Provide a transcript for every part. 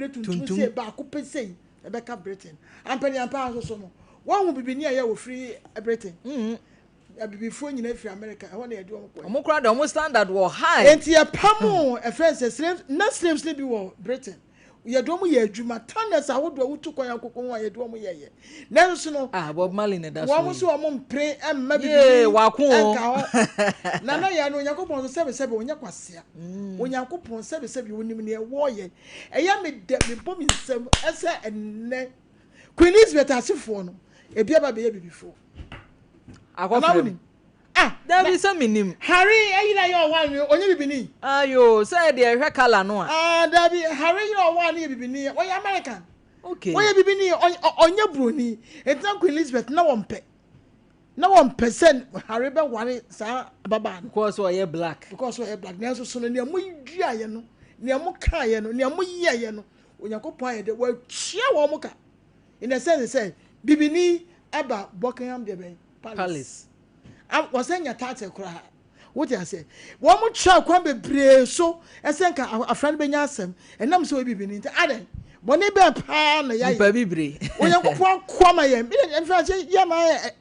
tuntum say ba ko pese e be ka Britain ampani ampa so no one will be near you free Britain before you free America I want to do omo kra de omo standard wo high enti ya pamo a friend say slaves not slaves be wo Britain ye do mo ye adwuma tanners awodo wutu kwan akokon wa ye do mo ye nanso no Bob Marley ne da so wo mo so mo mpre emma bi wa ko na ya no yakopon so sebe onya kwasea onyankopon sebe wonim ne wo ye eya me de me bom nsem ese enne Queen Elizabeth asifo no ebi aba be ye bibifo akofre there be some minim Harry ayina yo wan onye bibini ayo say de hwe kala no there be Harry yo wan ye bibini o ye American okay o ye bibini onye broni etan Queen Elizabeth na wonpe Harry be ware sa baba because o ye black na so no ne mo dua ye no ne mo ka ye no ne mo ye no Onyankopon ye de wa tua wo mo ka in a sense say bibini aba Buckingham de Palace was saying your title cry. What I say? One more child come be brave so I think a friend be yasem and I'm so be in the other. Bonnie be pan ya baby bre. When you come yam in fact yam I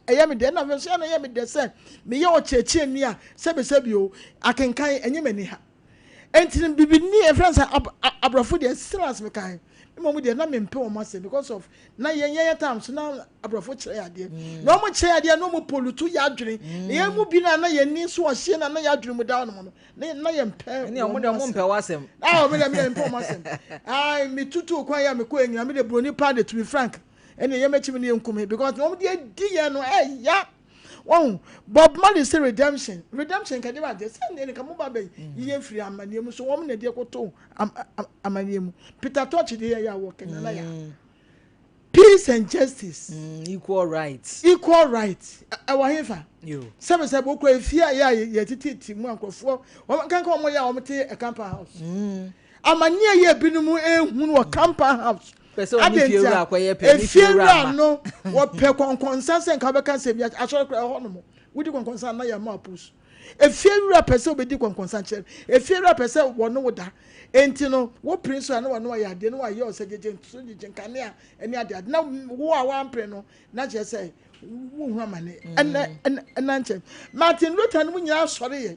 am then I was saying I am the same. Me your church near Sebio I can kind any many ha. And be near friends abrafudi still as me kind. Mom dey na me mpe o mase because of na yen time so na abrofo kire ade no mo kire ade no mo polutu ya adwene ye mu bi na yen ni so o hye na ya adwene mu da no mo na yen mpe ni o mo de mo mpe wasem me de mpe o masem me tutu kwa ya me ko enyu me de broni pad to be frank ene ye mechi me ne nkum because no mo de di ye no ya oh Bob Marley say redemption can never dey say ne ka mo ba be ye free amane mu so wo mo na dey koto amane mu Peter Touch dey ya work na ya peace and justice equal rights wa hefa you sabe bo ko afia ya ye tititi mu ankofo wo kan ka mo ya wo te a camper house amane ye binumu ehunu wo camper house Adentia efira no wo pe konkonsa sen ka be kan se bi asoro kra ho no mo wudi konkonsa na ya ma pus efira pese obedi konkonsa chere efira pese wo no woda enti no wo prince na wo no ya de no wa ye osejeje so jeje nkane a eni ade na wo a wa mpre no na je say wo hu amane en nche Martin Luther no nyina sori ye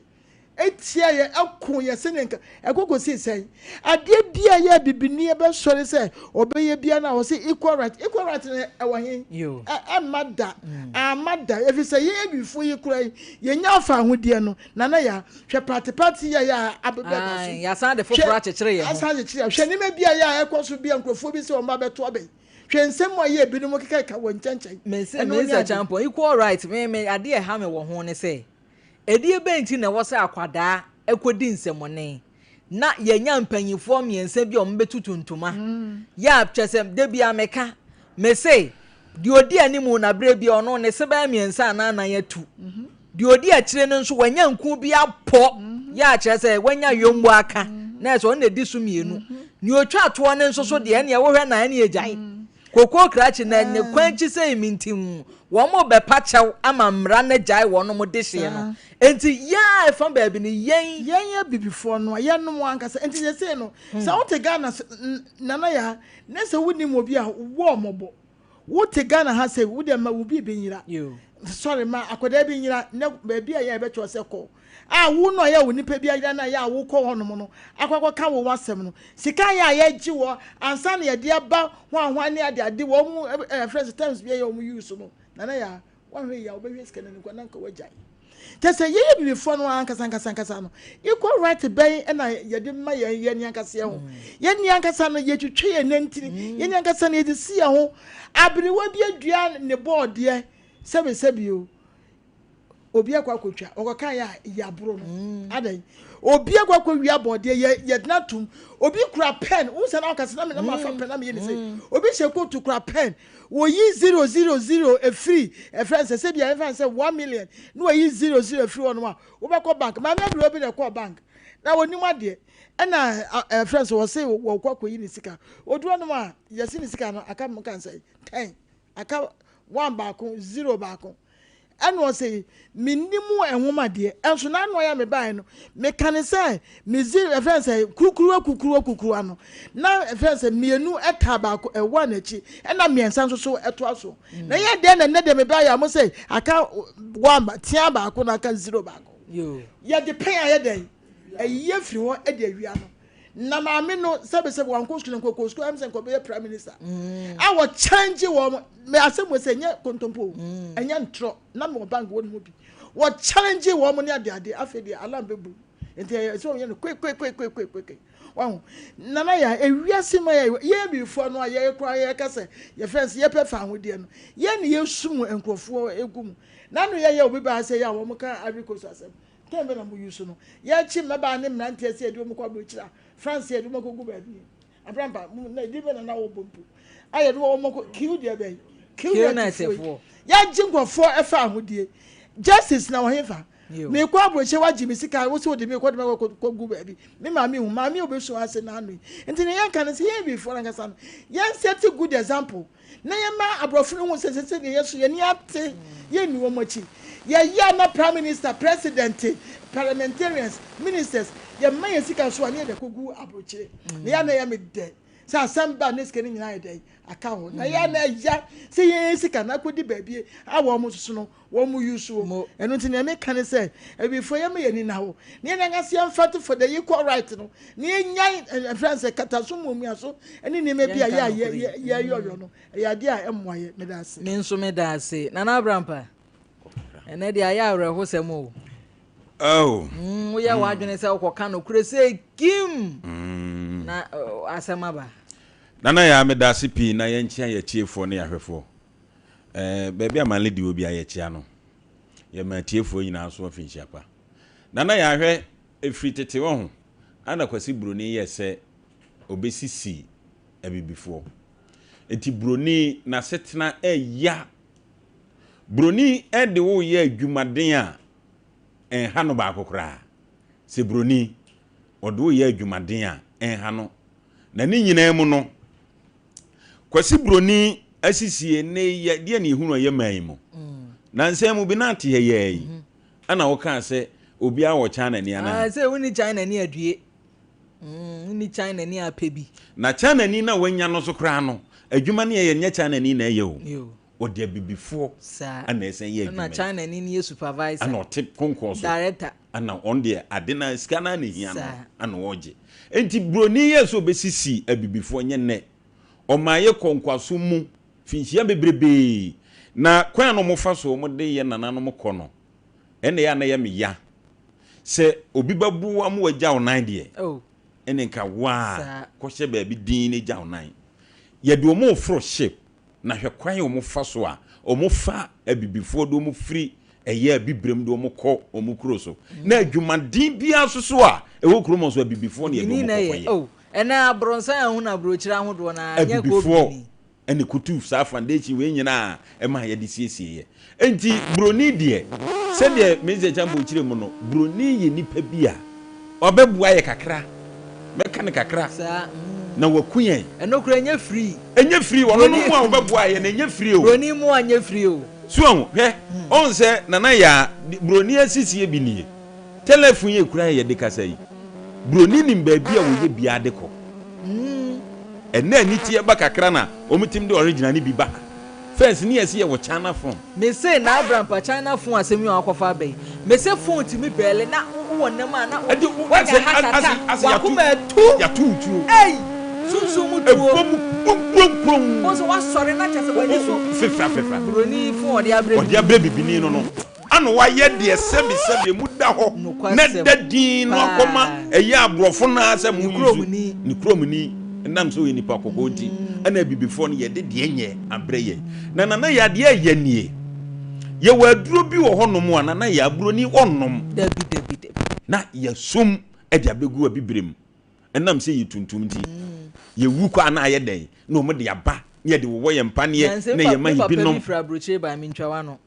etia ye akon ye senenka ekoko si sei ade bia ye bibini e be sori se obeye bia na wo se equal right e wa hin amada if say ye bifo ye kura ye nya afa hodie no na ya hwe party ya abeba so ya san de foforo akekere ye asan akekere hwe ni ma bia ya ekoso bia nkrofo bi se o ma beto abe hwe nsem mo ye binom keka ka wo nchenchen me champion equal right me ade e ha me wo ho ne se edie benti na wo se akwada ekodi nsemone na yenya mpanyifo miense bi o mbetutuntuma ya chesem de bia meka me say di odi animu na bre bi ono ne se ba miensa na na yatu di odi akire no nso wanya nku bi apo ya chese wanya yombu aka na so na di sumienu ni otwa to ne nso so de ne wo hwe na ne ejai koko krachi na ne kwanchi sei mintim wo mo be pachew ama mra na jai wo no mo de hye no enti ya efan ba bi ni yen ya bibifo no ya no mo ankasa enti ye sei no sa wo te Ghana na ya na se woni mo bi a wo mobo wo te Ghana ha se wo de ma wo bi benyira sorry ma akoda benyira na ba bi a ya be cho se ko wo no ya woni pa bi a na ya wo ko hono mo no akwakwa ka wo wasem no sika ya gi wo ansa na ya de aba hwan ne ade wo mu friends times bi ya wo use no na ya wanwe ya obehwe sika na nkwa na nka wajai tese ye bibifo no ankasa no equal right ben na ye de ma ye ni ankasa ye ho ye ni ankasa no ye twetwe ye nantini ye ni ankasa no ye de si ye ho abiriwa bi adua ne board ye sebi o obi akwa kotwa okoka ya bro no adan obi akwa kwia board ye natum obi kura pen wo se na ankasa na me na ma fa pen na me ye ni say obi sheko to kura pen wo yi 000 a free a friend say be a friend say 1 million no yi 00 free one wa wo be call bank ma na bi obi dey call bank na woni mu ade na friends wo say wo kwa yi ni sika oduo no ma yesi ni sika no aka mo kan say 10 aka 1 baako 0 baako and was say minimum and woman dear and so now I am a buy no me can say me zero friends say kukuru now friends say me nu etaba e one echi and na me ensan so eto so na ye den na dem me buy am say aka one tia ba ko na aka zero ba ko yo ye de pen aye den e ye firi ho e de awia no na maame no sebe wan ko school am say ko be prime minister I will change wo me asem we say nya kontompo enya ntro na me bank wo no bi wo challenge wo mo ne ade afedi alam bebu enti so ye no quick wow nana ya ewiase ma ye before no ye kura ye kase ye friends ye pe fa hodie no ye ne ye sum enkrofo egum na no ye obi ba say ya wo mo ka agricos asem tembe na mo yusu no ye chi meba ne mrante ase edi mo kwa bo chira France edi mo ko gu ba bi abrampa na di be na wo bompu aye do wo mo ko kill dia be kill na sefo ya jingofo e fa hodie justice na wohefa me kwa broche waji mi sika wo so de me kwa de me ko gu ba bi me mami hu mami obeso ase na anu enti ne yanka ne se ye bi for nka san yan set good example na ye ma abrofo hu se se de yeso ye ni ate ye ni wo mochi ye ya na prime minister president parliamentarians ministers ye ma ye sika so ani de ko gu abroche ne ya na ye me de sa samba ne skeni nyina ye de aka ho na ya na ya se ye sika na kodi baabie awo mo soso no wo mu yusu eno nti na me kan say e bi fo ye me ni na ho ne na ngase am fat for the equal right no ne nya friends kataso mo mu aso eni ne me bia ya yo no ya de a emwaye me da ase me nso me da ase na na abrampa ene de aya awre ho sem o wo ya wa adwene se okoka no kure se kim na asemaba nana ya me da ase pi na ye nchia ye chiefo ne yahwefo baby amanle di obi ayechia no ye ma tiefo nyina so afinchia pa nana ya hwe efri tete wo ho ana kwasi broni ye se obesisi abibifo enti broni na setena eya broni ede wo ye adwumaden a enha no ba kokora se broni odo ye adwumaden a enha no na ni nyina mu no kwasi broni asisie ne ye de na ehunu ye man mu na nsem mu bi na ate ye ana wo kan se obi a wo China ni ana se woni China ni adue ni China ni apebi na China ni na wanya no so kra no adwuma ne ye nya China ni na ye o o de bibifo ana esen ye adwuma na China ni ye supervisor ana o tip konko so director ana on de adena scanner ne hia no ana woje enti broni ye so besisi abibifo nye ne o maye konkwaso mu finhia bebrebe na kwan no mo fa so mo de ye nana no mo kɔ no ene ya na ye me ya se obi babu am wagya onan de ene nka wa ko hye ba bi din ne gya onan ye de o mo fro ship na hwe kwan o mo fa so a o mo fa abibifo do mo firi eye abibrem do mo kɔ o mo kuro so na adwumadin bia so a e wo kuro mo so abibifo ne ye do mo kɔ ene abronsan ahu na brochira ho do na anya ko bi ene kutu sa foundation we nyina e ma ye de siesie ye enti broni de se de meze chambo chire mu no broni ye nipa bia obebua ye kakra meka ne kakra na wakuyen eno kura nya free wono no mu a obebua ye na nya free o broni mu anya free o so he on se nana ya broni asisie bi nie telephone ye kura ye de kasa yi broni nim ba bia wo ye bia de ko ena ni tie ba kakra na omutim de original ni bi ba first ni yesi ye wo China phone me say na abrampa China phone asemi akofa bai me say phone ti mi bele na wo nem a na wo ya kuma tu ei sunsun tuo so wa sore na chese ba so fefa broni phone odi abre bibini no ano wa ye de sebi mu da ho na dadin no akoma eya abrofo na ase mu yuzu ni kromni ndam so ye nipa kokoti ana bibifo no ye de enye abreye na nana ya de ye nie ye waduro bi wo honom ana na ya broni onnom dabi na ye sum e de abegu abibrem ndam se ye tuntum ti ye wuko ana ye den na o mo de aba ye de wo ye mpane na ye mahibinom fra broche ba mintwa no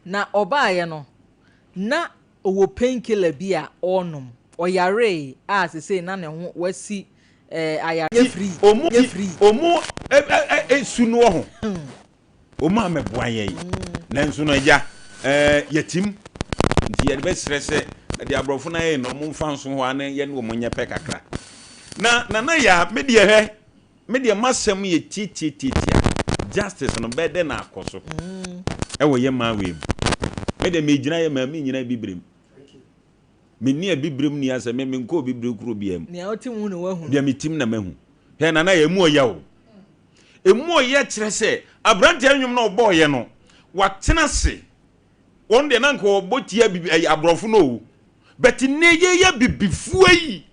na Obaa Yaa no na owo painkiller bi a onnom oyare a se na ne ho wasi ayare free omo sunu ho omo ameboa ye nanso no ya yatim nti ye be srese de abrofo na ye no mo mfa nso ho ane ye no mo nye pe kakra na ya me de masem ye titi justice no be de na akoso wo ye ma we me de me gina ye ma me nyina bibrem me ni bibrem ni asa me nko bibrem kuro biam ne otim no wahu bia metim na mahu he na ye mu oya wo emu oya kire se abrante anwum na obo ye no watena se won de na nko obotia bibi abrofo no but ne ye bibifu yi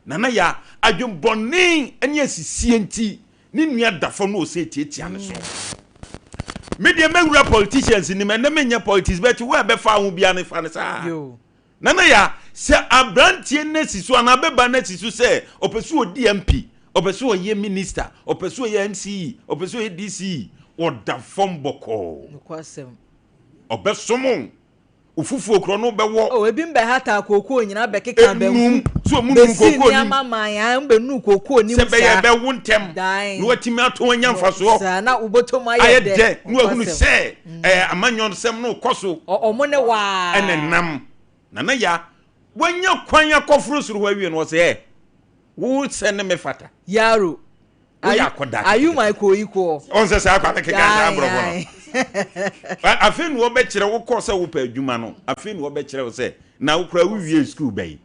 na ya adwumbɔne anya sisie nti ne nua dafo no ose tietia ne so media mewura politicians ni me na menya politics but we be fa ho bia ne fa ne sa na ya se abrantie na siso ana beba na siso se opesu odi MP opesu oye minister opesu oye MCE opesu oye DC o dafom boko kwasem obesomo ufufu okro no bewo ebi mbe hata kokoo nyina bekeka behu so mu kokoo ni mama ya mbe nu kokoo ni musa se be be wuntem no watimi ato anya mfaso sa na ubotom ayede no ahunu se amanyon sem no koso omo ne wa enenam na ya wanya kwanya kofuru suru wa wie no se wo se ne me fata yaro ayu my koiko on se sa akwa keka sa brobo no afin wo be kire wo ko se wo pa adwuma no afin wo be kire wo se na wo kra wo wie school bai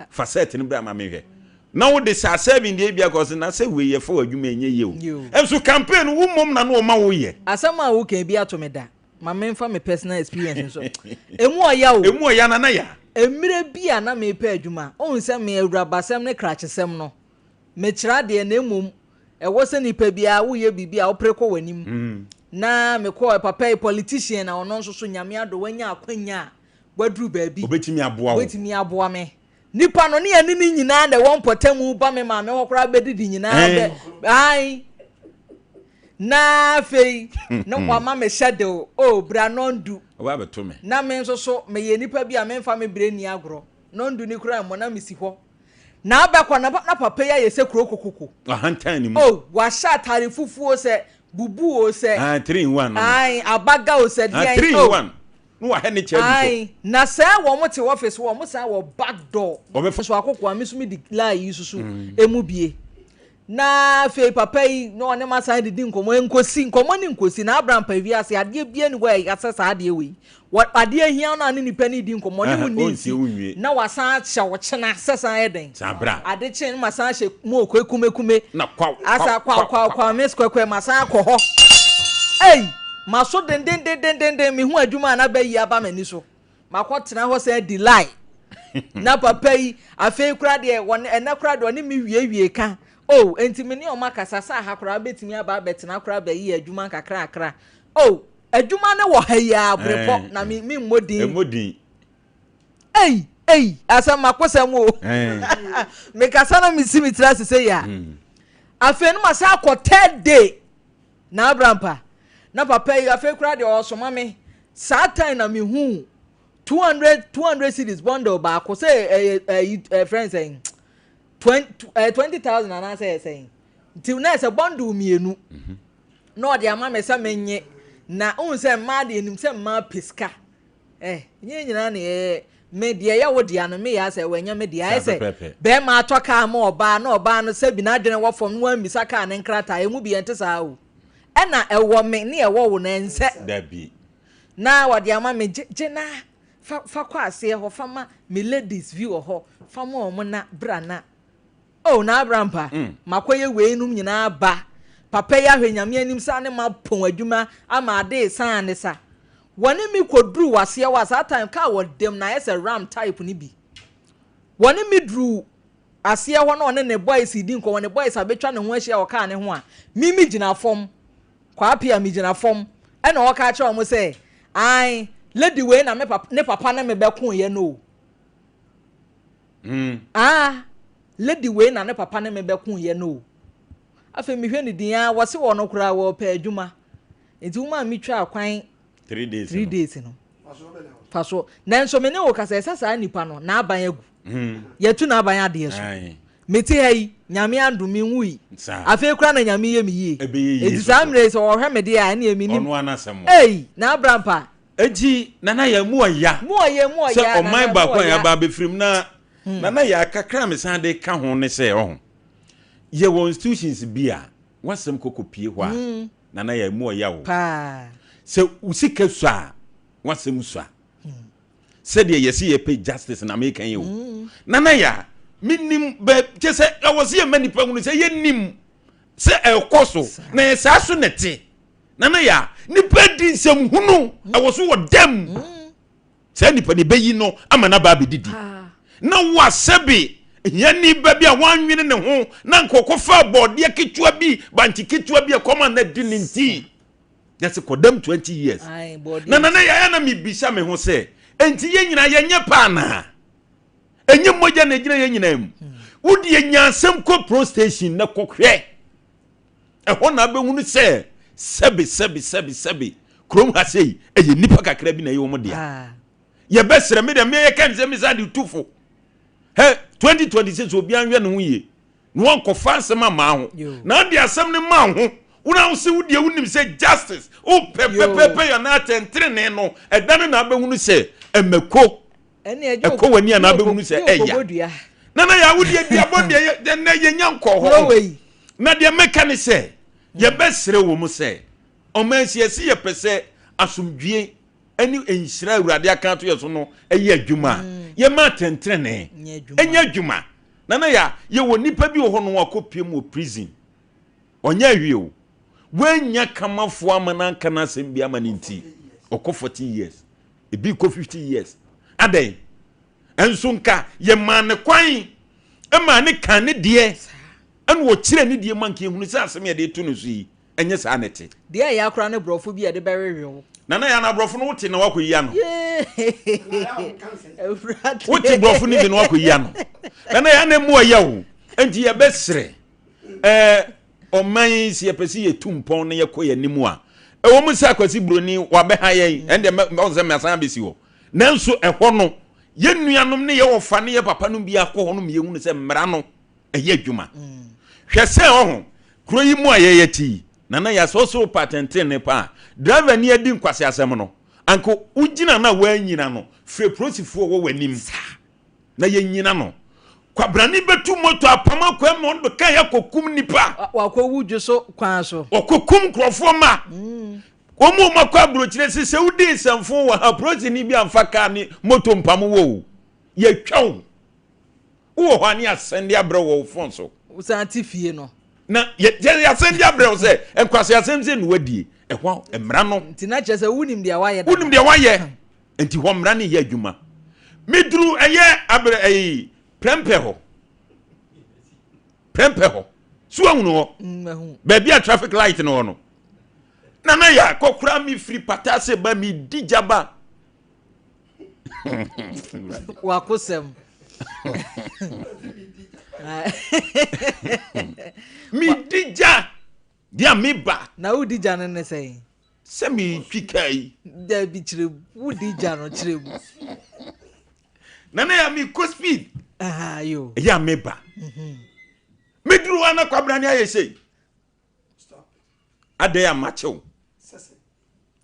facet ni bra ma mehwe na wo de sa 7 dey bia ko se na se we ye fa adwuma enye ye o enso campaign wo mom na no ma wo ye asama wo kan bi atomeda ma memfa me personal experience so emu oya na ya emire bia na me pa adwuma on se me awurabasem ne krachesem no me kira de na emom ewo se nipa bia wo ye bibia wo preko wanim na me ko papa politician na ono nso so nyame ado wanya akwanya wadru baabi obetimi aboa me nipa no ne ya ni nyina na won potamu ba me ma me hokora bedidi nyina be ai na fei no kwa ma me shadow bra nondu oba beto me na me nso so me ye nipa bia me mfa me bre ni agro nondu ni kura mo na me si ho na abakwa na papa ya yese kuro kokoko ahantan ni mu wa sha tare fufuo se bubu o se 3 in 1 ai abaga o se dia 3 in 1 no wa hene che ai na se wo mo te office wo mo sa wo back door so akoko amisu mi di lie yususu emu bie na fe papa yi no ne masa didi nkomo ni nkosi na Abraham pa wi ase ade bie ni we asesa ade we what ade hia na ne nipa ni di nkomo ni mu ni na wasan acha wo chena sesa eden sabra ade chen masan hye mo okume na kwa asa kwa mes kwekwe masan akọ maso den mi hu adwuma na ba yi aba mani so makotena ho se delay na papa yi afei kura de won ena kura de oni mi wie ka enti me ne o makasa sa ha kura betimi aba betena kura ba yi adwuma kakra adwuma ne wo ha ya brepo na mi modin asa makosam o me kasa na mi simi tra se ya afei no masa akọ day na Abraham na papa yi afei kura de o so mame sa time na mi hu 200 cities bundle ba ko say friends saying 20,000 and I say till na say bundle mienu no de ama me say menye na un say ma de enim say ma piska nyina na me de ya wo de anu me ya say wanya me de ya say be ma atoka ma oba na oba no say bi na adwene wo fom no amisa ka ne nkrata emu bi ente sa o na ewo me ne ewo wo na nse da bi na wo de ama me gena fa kwa ase ho fama me ladies view ho fama omo na brana na Abraham pa makoye we num nyina ba papa ya hwenyame anim sa ne ma pon adwuma ama ade san ne sa woni mi kodru wase wa sa time ka wo dem na yes ram type ni bi woni mi dru ase ho na one ne boys di nko woni boys abetwa ne ho ahia o ka ne ho a mi gina fom kwa apia mi gina fom e na o ka cha o mo say ai lady we na me papa na me be kun ye no lady we na ne papa na me be kun ye no afa mi hwe ne din a wo se wo no kura wo pa adwuma enti wo ma mi twa akwan 3 days no faso nanso me ne wo kasa sasa nipa no na aban agu yetu na aban ade so meti hai nyame andumi nwui afa kura na nyame ye mi ye enti samre so wo hwe me de a na emi ni onu anasem na Abraham pa Eji nana ya mu aya se oman ba kwa ya ba befrim na nana ya kakra me san de ka ho ne se ho ye won institutions bia wasem kokopie ho a nana ya mu aya wo pa se usika so a wasem so a se de yesi ye pay justice na me kan ye wo nana ya minim be je se awose ye mani pa hunu se ye nim se ekoso na sa so nete nana ya nipa di nsem hunu awoso wo dem se nipa ne bayi no amana ba bedidi na wasabi yani ba bia wanwene ne ho na nkokofa bode ketua bi banti ketua bi akoma na di ninti that's kodam 20 years nana ya na mi bisa me ho se enti ye nyina ye nye pa na enye moja na gina ye nyina mu wodi ye nyansem ko pro station na kohwe ho na be hunu se sebi krom ha sei eye nipa kakra bi na ye wo dia ye besere me de me ye kan se me za di tufo he 2026 obi anwe ne ho ye no anko fanse ma ho na de asem ne ma ho una wo se wodi wunim se justice o pepepepe yo na tentrene no edane na be hunu se emeko eko wani na be hunu se eya na ya wodi dia bodie de na ye nyanko ho na de meka ne se ye besere wo mu se o mansi esi ye pese asumdwie ani enhira awurade aka to ye so no eye adwuma ye ma tentrene enya adwuma na ya ye wo nipa bi wo ho no akopie mu prison onya hwie o wanya kamafo amana kana sem bi amana nti okọ 40 years ebi ko 50 years aden enso nka ye ma ne kwan e ma ne kan ne de en wo kire ne die manke hunu se asem ye de to no so yi enye sa nete de ya akra ne brofo bi ye de berewe wo nana ya na brofo no wote na wakoyi ano wote brofo ni bi na wakoyi ano nana ya na mu oya wo enti ye besere oman si ye pesi ye tumpon na ye koye nimu a wo mu sa kwasi broni wa be ha ye ende me ze me asan besi wo nanso ho no ye nuanom ne ye wo fa ne ye papa no bi akọ ho no me ye hunu se mmara no ye adwuma hwese ho kuro yi mu a ye yeti nana ya so patente ne pa driver ni adi nkwase asem no anko ugina na wa nyina no fre prosifo wo wanim na ye nyina no kwabrani betu moto apama kwa mo ndo kan yakokum nipa wakowudwo so kwan so okokum krofo ma omu makwa brochire se udi nsamfo wa approach ni bi amfa ka ni moto mpam wo ye twaw wo hwani asende abre wo fon so usanti fie no na ye asende abre wo se enkwase asemse no wadie ehwa emra no ntina chese wunim dia waye wunim dia waye enti ho mra ne ye adwuma midru eye abre eyi prempe ho so ahunu ho baby a traffic light no no nana ya kokura mi free patase ba mi dijaba wakosem mi dija dia mi ba na udija no ne sei se mi twikai da bi chire udija no chire bu nana ya mi ko speed yo ya mi ba midru ana kwabrani aye sei ade ya macho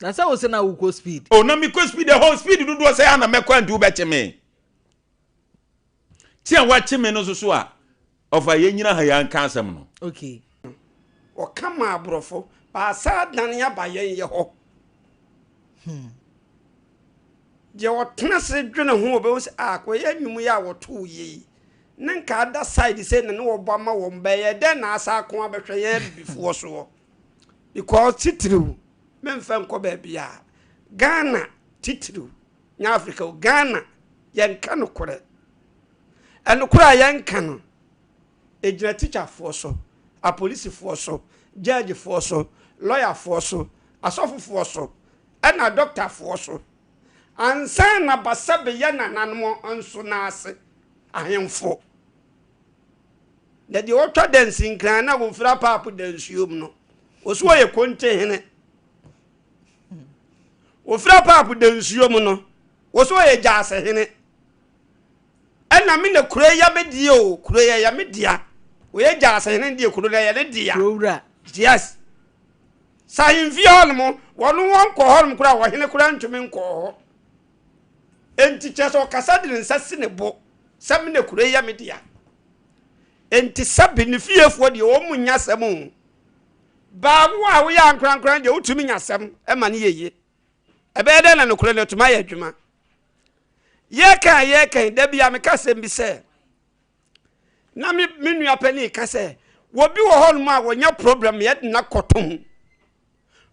na sa wo se na wo ko speed oh na mi ko speed the whole speed do say ana mekwa ndu be cheme ti an wa cheme no so a ofa ye nyina ha ya nka asem no okay o kama abrofo ba sa dan ya ba ye ho je o tena se dwene ho obe wo se ko ye nwum ya wo to ye nanka ada side se ne wo bo ma wo mba ye de na asa ko abehwe ye before so because titru memfa nko ba bia Ghana titru nya Africa Ghana yenka no kore enokura yenka no ejira teacher for so a police for so judge for so lawyer for so asofu for so and a doctor for so ansa na basabe ye nananmo nso na ase ahemfo de otwa dancing kran na wo fira papu dansuom no oso ye konte hene wo fira papu dansuom no oso ye jase hene ena me na kure ya bedie o kure ya media wo ye jase hene die kure ya ne dia owura yes Sahin fi holmo wonu won ko holmo kura wo hene kura ntumi nko ho. Enti cheso kasa de nsase ne bo. Sam ne kura ya media. Enti sabi ne fiefo de wo munya sam. Ba wo a wo ya ankran de utumi nyasam e ma ne yeye. Ebe de na no kura ne tuma ya adwuma. Ye kan da bia me kasem bi se. Na me nua pani ka se, wo bi wo holmo a wo nya problem ye na kotom.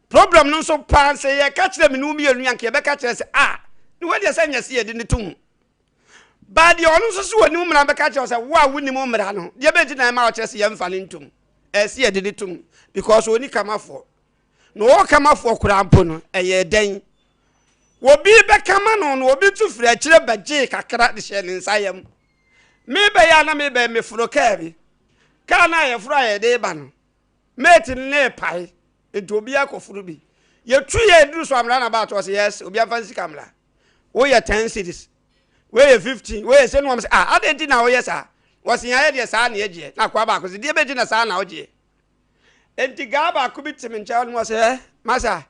Problem no so pan se ye ka kire me no mi enu yanke ye be ka kire se ni we de se nya se ye de ne tum. Ba de onu so so wani umra be ka kire se wo a woni mu umra no de be ti na ma o kire se ye mfa ne ntum. Se ye de ne tum because oni kamafo. No wo kamafo kura ampo no ye den. Wo bi be kama no no obi tu fira kire beje kakra de hye ne nsayam. Me be ya na me be me furo ka bi. Ka na ye furo ye de ba no. Mate ne pai. Ento obi akofuru bi. Ye tu ye duru so amra na ba to say yes, obi afansi kamla. Wo ye 10 cities. We ye 15. We ye say no am say adenti na wo yes wo se ya de sa na ye je. Na kwa ba ko se de beji na sa na wo je. Enti ga ba ko bi timi ncha no say masa.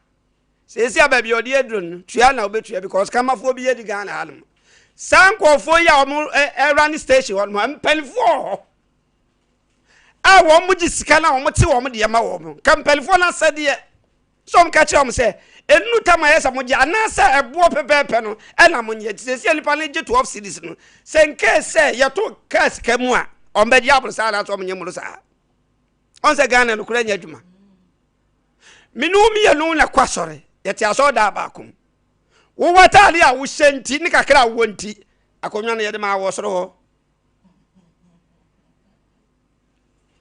Se esi ababi odi edrun tua na obetua because kamafo bi ye di Ghana halum. Sankofo ya omo running station won mpelfo. Wo mu ji sika na wo te wo mu de ma wo kampelfo na sade so m ka che wo se enu tama yesa mo ji anasa ebo pepepe no e na mo nye se nipa na je 12 cities no se nke se ye to kas kamu a on be diablo sa na so mo nye mu sa on se Ghana no kura nya adwuma minu mi ye no na kwasore ye ti aso da ba kom wo watali a wo hyenti ni kakra wo nti akonwa na ye de ma wo soro ho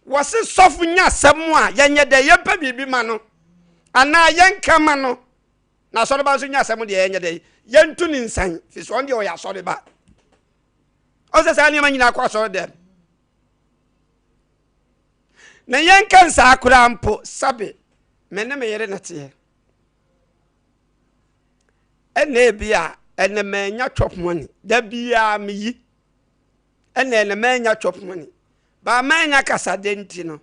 wase sofu nya samu a yenye de yempa bibi ma no ana yenka ma no na so de ba so nya samu de yenye de yentu ni nsan fi so on de o ya so de ba o se sa ni ma nyina kwa so de na yenka nsa akura mpo sabe menne me yere nate ene bia ene me nya chop money da bia me yi ene me nya chop money ba manya kasa denti no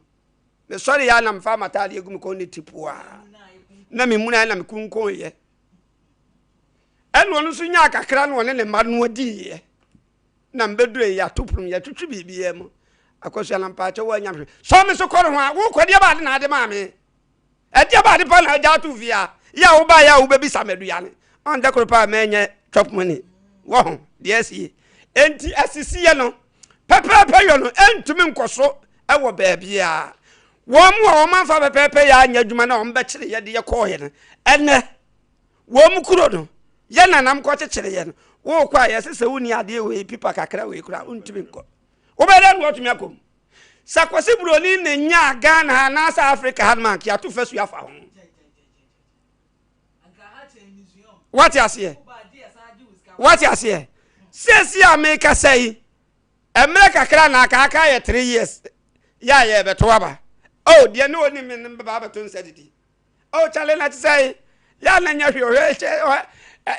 me sorry ya na mfa matali egum ko ne tipua na me muna na me kunkon ye eno no so nya kakra no ne ma no adi ye na mbedure ya tuprum ya twitwi bibie mu akoso na mpa che wa nya so me so koro ho a wo kwade ba de na de ma me e de ba de pa na ja tu via ya wo ba ya wo bebi samedu ya ne on de koro pa menye chop money wo ho de sie enti asisi ye no pepepe yo no entumi nkoso e wo baabia wo mu a wo manfa pepepe ya anya dwuma na wo mbekire ye de ye ko ye no ene wo mu kuro no ye nanam ko kekire ye no wo kwa ye sese woni ade we pipa kakra we kura untumi nko wo be de no otumi akom sakwase buroni ne nya Ghana na South Africa hanman ki atu fesu ya fa ho what you say sesi America say America kra na aka ye 3 years ya ye beto aba oh de no ni me ba beto nsadidi oh chale na say ya na nya hwe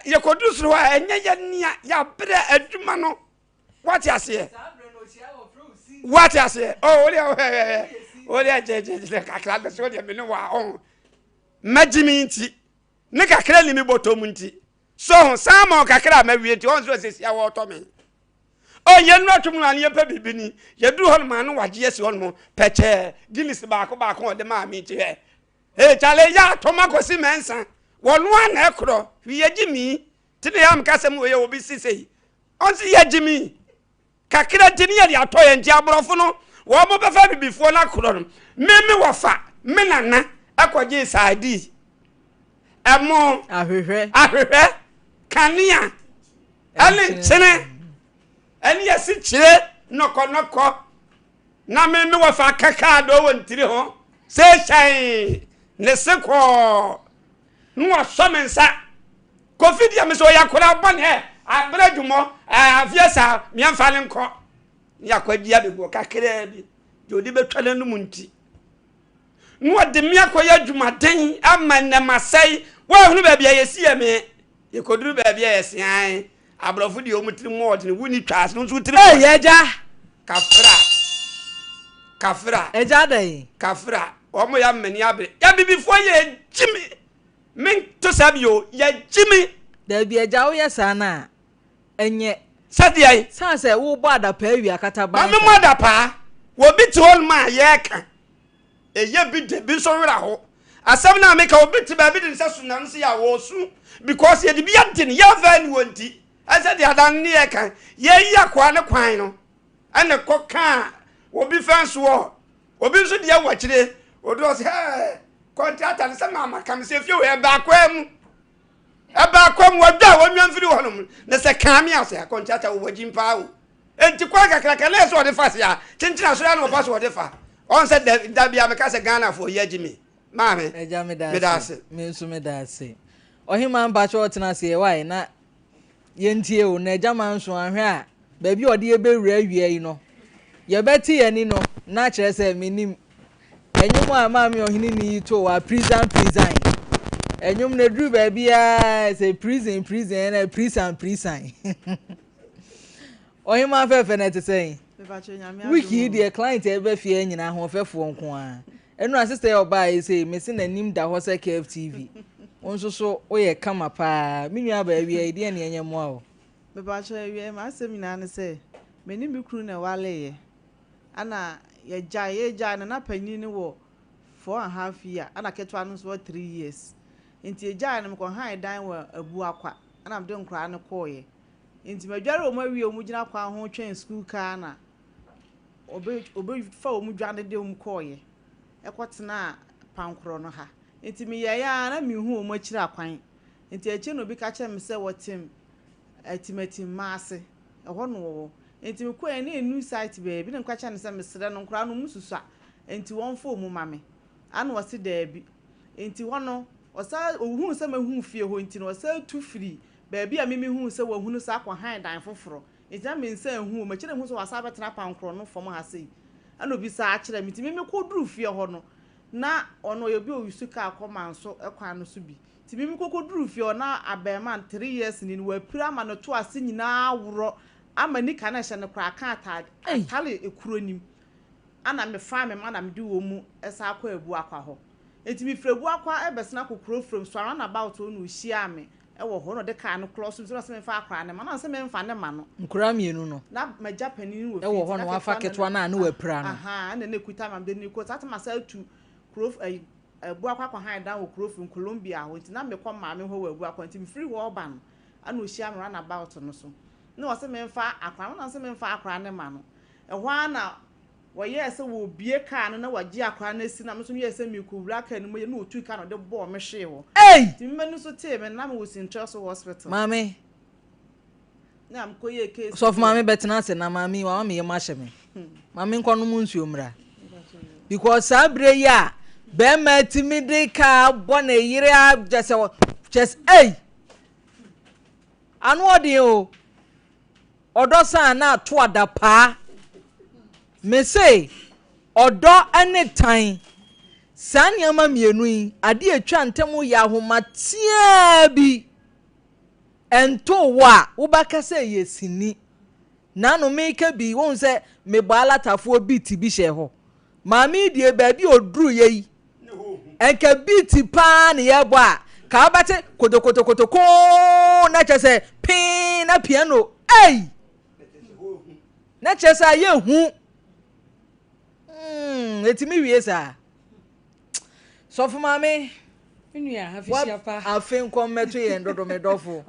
ye kodusuru ha enye ye nia ya bre adwuma no what you say oh ole je kakra de so de me no wa oh majimi nti ne kakra ni mi botom nti so samo kakra ma wie nti on so sesi ya wo to me oh ye no atwum na ye pa bibini ye du hol ma no waje esi hol mo peche Guinness ba ko de ma mi ti he chale ya to makosi mensa wonu ana ekro ye gimi ti ne am kasem we ye obi sisei on si ye gimi kakira tini ye ato ye nti aborofo no wo mo be fa bibifo na kro no meme wafa me nana akwaje saadi emo ahwehwe kania ale chene eni yesi chire noko na me wafa kaka do wontiri ho se chan ne seko no aso mensa covid ya me so yakora bone abradwumo afiesa miamfa ne nko yakwadia bebo kakra bi jodi betwale no munti no de miakoya dwumaden amane masai wa hunu ba bia yesi eme yekoduru ba bia yesi an abrofu de omutiri mod ne wuni twas no so tiri yeja kafra eja dai kafra omo ya mani abre ya bibifo ye jimi men to sabio ya jimi da bi agya wo yesa na enye sadi ai sa se wo bo adapa awi akata ba ma me adapa wo bi to all ma ye ka eye bi de bi so wera ho asem na me ka wo bi ti ba bi de nsa su na nse ya wo su because ye de bi ante ne ya va ni wonti asa de adan ne ye ka ye ya kwa ne kwan no ane koka wo bi fence wo obi nso de ya wa kire o do se eh contractor ne se mama kam se fie we ba kwam wadwa wonwan firi honum ne se kan me ase contractor wo wajimpa wo enti kwa kakra le so de fa se ya chinchina so ya no pass wo de fa on se da bia me ka se Ghana for ye jimi maame eja me da se me nso me da se ohima mba cho tena se wai na yentie o na eja man so ahwe a ba bi ode ebewura awie yi no ye beti ye ni no na kire se minim enyum a maami ohini ni to wa prison enyum na dru ba bia say prison na prison ohima fefe na tese wiki the client ebe fie nyina ho fefo nko a enu assistant Obaa Yaa say mesi na nim da ho se KFTV onso so oye kama pa minua ba wi ide ne enyemo a o beba cho wi ma semina ne se meni bi kru na wale ye ana ye ja na panyin ni wo 4.5 years ana ketwa no so 3 years enti ye ja na me ko han dan wo abu akwa ana mde nkra ne koye enti madware o ma wi o mu gina kwa ho twen school ka na obe fa o mu dwane de o mu koye ekotena pankro no ha enti me ye ya na me hu o mu akira kwan enti eche no bi ka che me se wotim atimatim maase eho no wo enti me koye na enu site be bi ne kwa cha ne se me sere no nkra no mususu a enti won fa o mu mame ana wose da bi enti wono osa ohunu se mahu fie ho enti no osa tu free ba bi a mimi hu se wahunu sa kwa han dan foforo enti na me nsa hu ma kire hu so wasa betena pankro no fom ha sei ana obi sa akire miti mimi ko duru fie ho no na ono ye bi owisu ka akoma nso ekwa no so bi ti mimi ko duru fie na abema 3 years ni wa pira ma no to ase nyina woro ama ni kana hye ne kra ka atale ekuro nim ana me fa me ma na me di wo mu esa akwa ebu akwa ho enti mi frebu akwa ebesena kokoro from so around about onu hia me ewo ho no de ka no close so se me fa akwa ne ma na se me mfa ne ma no nkura mienu no na ma japani wo ewo ho no afa ketwa na na wapira no aha na kuta ma de ni ko tata ma sa tu kro ebu akwa kwa han dan wo kro from Colombia ho enti na me ko ma me ho wo ebu akwa enti mi free wo ba no ana o hia me run about no so na wo se me mfa akwa na se me mfa akwa ne ma no eho ana wo yes wo bie ka no na wagye akwa na si na me so yes me ku blaka no me na otu ka no de bo me hwe ho ti me no so te me na me wo Sintraso hospital mami na am ko ye case so mami betena se na mami wa me ye ma hye me mami nko no mu nsuo mra because abre ya be ma timide ka bo na yire a just anu odi o odosa na to adapa me say odo anytime sanyama mienu yi ade atwa ntemu ya homatia bi ento wa wo baka say yesini na no make bi won say me bala tafo beat bi hye ho mami die ba bi oduru yi enka beat pa ne ye bo a ka bate kotokotokoto ko na che pin na piano na che ye hu etimi wie sa so for mami nua afishia pa afen kom meto ye ndodo medofo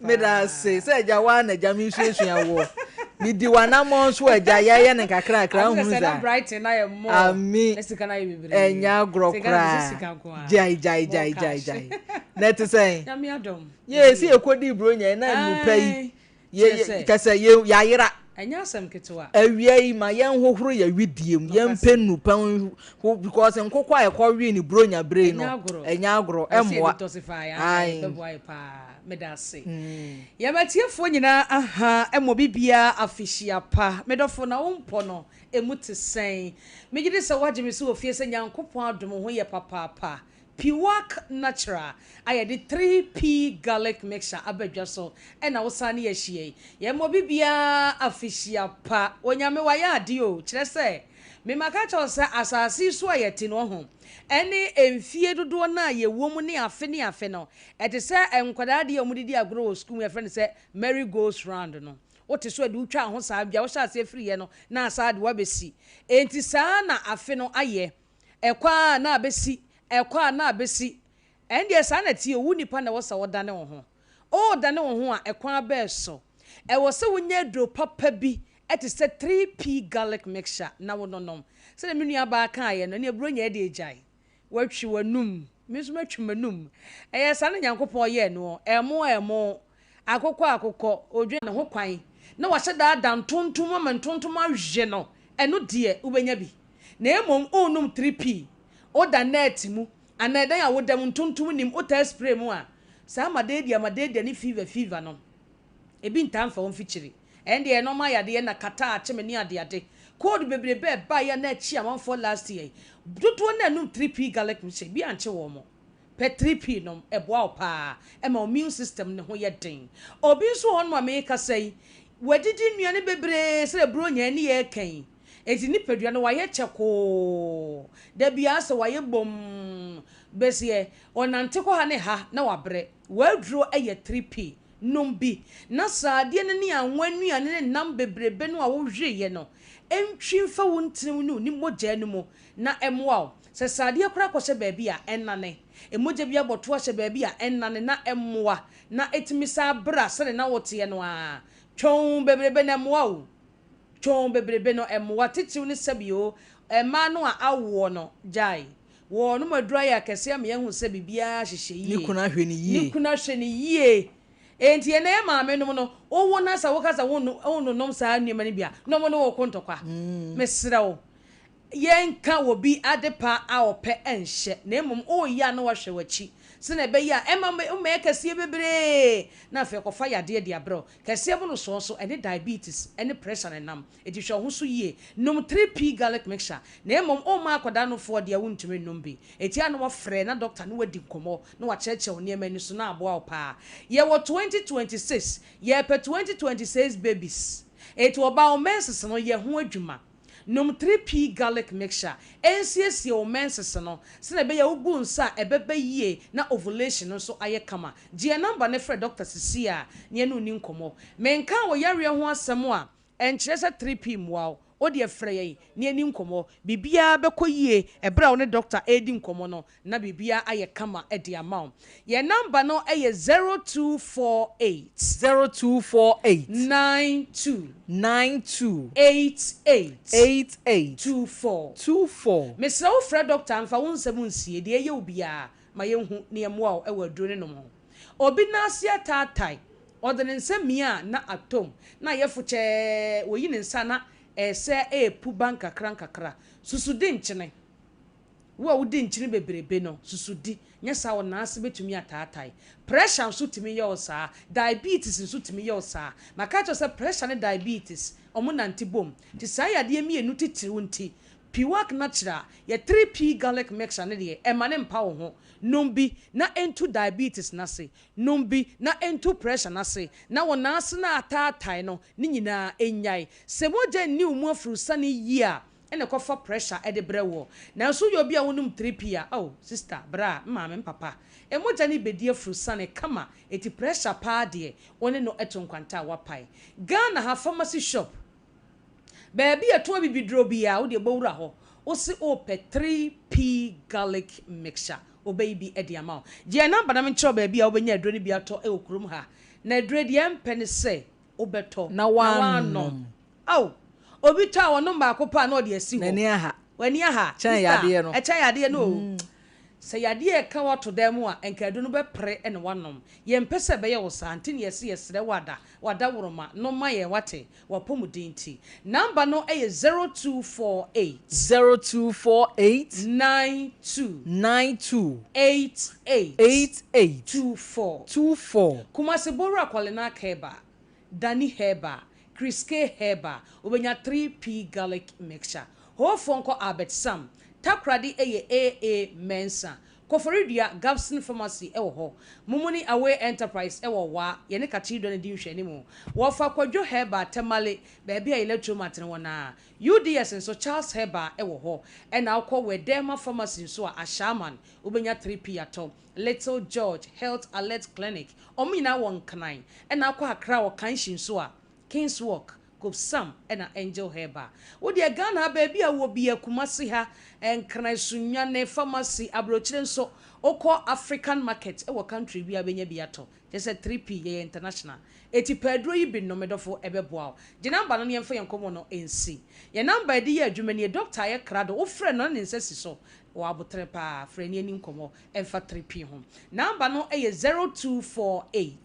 me da say ja wa na ja mi suesua wo mi di wana mo so aja ye ne kakra kra hu za bright na ye mo ami esika na ye bibire enya gro kra jai net say ya mi adom ye si ekodi bronya na mu pai ye kase ye ya yira enya asem ketewa awia yi ma yen hohoro ya widiem yen penu pan because nkokwa e kwa wi ni bronya bre no enya agro emwa ai bebo ai pa medase ya matiefo nyina aha emo bibia afishia pa medofo na wompo no emuti sen megide se wagye se ofie se nyankopon adom ho ye papa Piwak natural ayede 3p garlic mixture abadwa so ena wosane ya hie ye mo bibia afishia pa onyame wa ya ade o kire se me maka cho sa asase so ayeti no ho ene emfie dodo na ye wom ne afe no ete se enkwada de omudidi agro wo school ya friend se Mary goes round no wote so ade utwa ho saa bia wo sha ase free ye no na asa de wa besi enti saa na afe no aye ekwa na abesi ende saa na tie wu nipa na wo sa wodane wo ho o dane wo ho a ekwa ba so e wo se wonya dro papa bi ete se 3p garlic mixture na wo nonom se na menu aba kan ye no ne bronya e de ejai watwi wanum miso matwi manum eye saa na nyankopon ye no emo akokọ odwe ne ho kwan na wahye da ntontom ma ntontom ahwe no eno de ubenya bi na emom onum 3p o da net mu ana dan ya wo dam ntontom nim o ta spray mu a saa amadede ni fever no ebi ntamfa won fichiri ende e no ma yade na kata achemeni ade code bebrebe ba ya na chi amanfo last year duto na num 3p garlic mixture bi anche wo mo pe 3p no eboa opa e ma immune system ne ho ye den obi so hon ma me ka sei wadidi nuane bebre se bronya ni ye kan eti ni pedua no waye cheko da bia se waye bom besie onante ko ha ne ha na wabre waduro eye 3p numbi na saade ne ne anwanuane ne nam bebrebe no a wo hwe ye no entwimfa wontim no ni mogya no mu na emwa se saade akora kɔhye baabi a ennane emogya bia bɔto ahye baabi a ennane na emwa na etimisa bra sene na wote no a twon bebrebe na emwa o twon bebrebe no emwa titiw ne sabio ema no a awo no jai wo no madura ya kese am yehu se bibia hyehye yie ni kuna hwe ni yie enti ene ya maame no no owo na sa wo kasa wo no nom sa nneema ne bia no mo no wo kontokwa mesrew yenka wo bi adepa a ope enhye na emom o ya na wo hwe wachi se na be ya ema me kase bebre na fe kofa yade de abro kase bo no so ene diabetes ene pressure ne nam eti hwe ho so yie nom 3p garlic mixture na emom o ma akoda no fo de wontumi nom bi eti ana wo frɛ na doctor no wadi nkomo na wa cheche wo nneema ni so na aboa opa ye wo 2026 ye pe 2026 babies eti oba o menses no ye ho adwuma nom 3p garlic mixture ensiesie o menses no se na be ya ugu nsa ebebe yie na ovulation no so aye kama die number ne frɛ doctor Sisia ne no ni nkomo menka wo yare ho asɛm a enkyerɛ sɛ 3p mwa o de frɛ ye ne ni nkomo bibia bekɔyie ebra wo ne doctor edi nkomo no na bibia aye kama edi amount ye number no aye 0248 92 88 24 Mr. wo frɛ doctor amfa wo nsɛm nsie de ye obia ma ye hu ne emoa e waduro ne no ho obi na asia tatai odene nsɛmia na atom na ye fuche wo yi ne nsa na ese pu banka krankakra susudi nkyene wo wudi nkyene bebrebe no susudi nyesa wo na ase betumi ataatai pressure so timi ye osa diabetes so timi ye osa maka cho se pressure ne diabetes omo nanti bom ti sai ade mienu titiri nti piwak natural ye 3p garlic mixture ne de emane mpa wo ho numbi na into diabetes na se numbi na into pressure na se na wo na ase na ataatai no ni nyina enyai se moja ni umu afrusa ne yia ene kofa pressure e de brewo na so yo bia wonum 3p a oh sister bra maame papa e moja ni bedi afrusa ne kama eti pressure pa de one no etonkwanta wapai Ghana ha pharmacy shop baby eto bibidro bia wo de bowura ho wo se o pe 3p garlic mixture o baby edi amount je number na me cho baby a wo benya adro ne bia to e okurum ha na adro de empe ne se o beto na wanom au obi to a wono ba akopa na o de asi ho nani aha wani aha chan yade no e chan yade no se yade e ka wato dem a enkadu no be pre ene wanom ye mpese be ye wo santi ne yesi yesre wada woroma no ma ye wate wapomudinti number no e 0248 92 88 24 kuma se boru akwale na keba Dani Heba Kriske Heba obenya 3p garlic mixture ho fonko Albert Sam takradi eye AA Mensa Koforidia Gabson Pharmacy ewo ho Mumuni Away Enterprise ewo wa ye ne kachi do ne di hwani mu wo fa kwadwo herba temale baby a electromat ne wona UDS nso Charles herba ewo ho e na akọ Wedema Pharmacy nso a Ashaman ubenya 3p ato Little George Health Alert Clinic omina won knan e na akọ Accra wo kanshi nso a Kings Walk Sam and Angel Herba. Would ye Ghana baby a will be a Kumasi ha and Kanaisunyane pharmacy abrochlen so oko African market our country we are beato. Just a 3p ye international. 80 pedro you been no medofo ebeboa. The number no ye for Nkomo no NC. Ye number the year Germany doctor ye crado o friend non incesi so. Wabutrepa freni Nkomo and for 3p home. Number no a 0248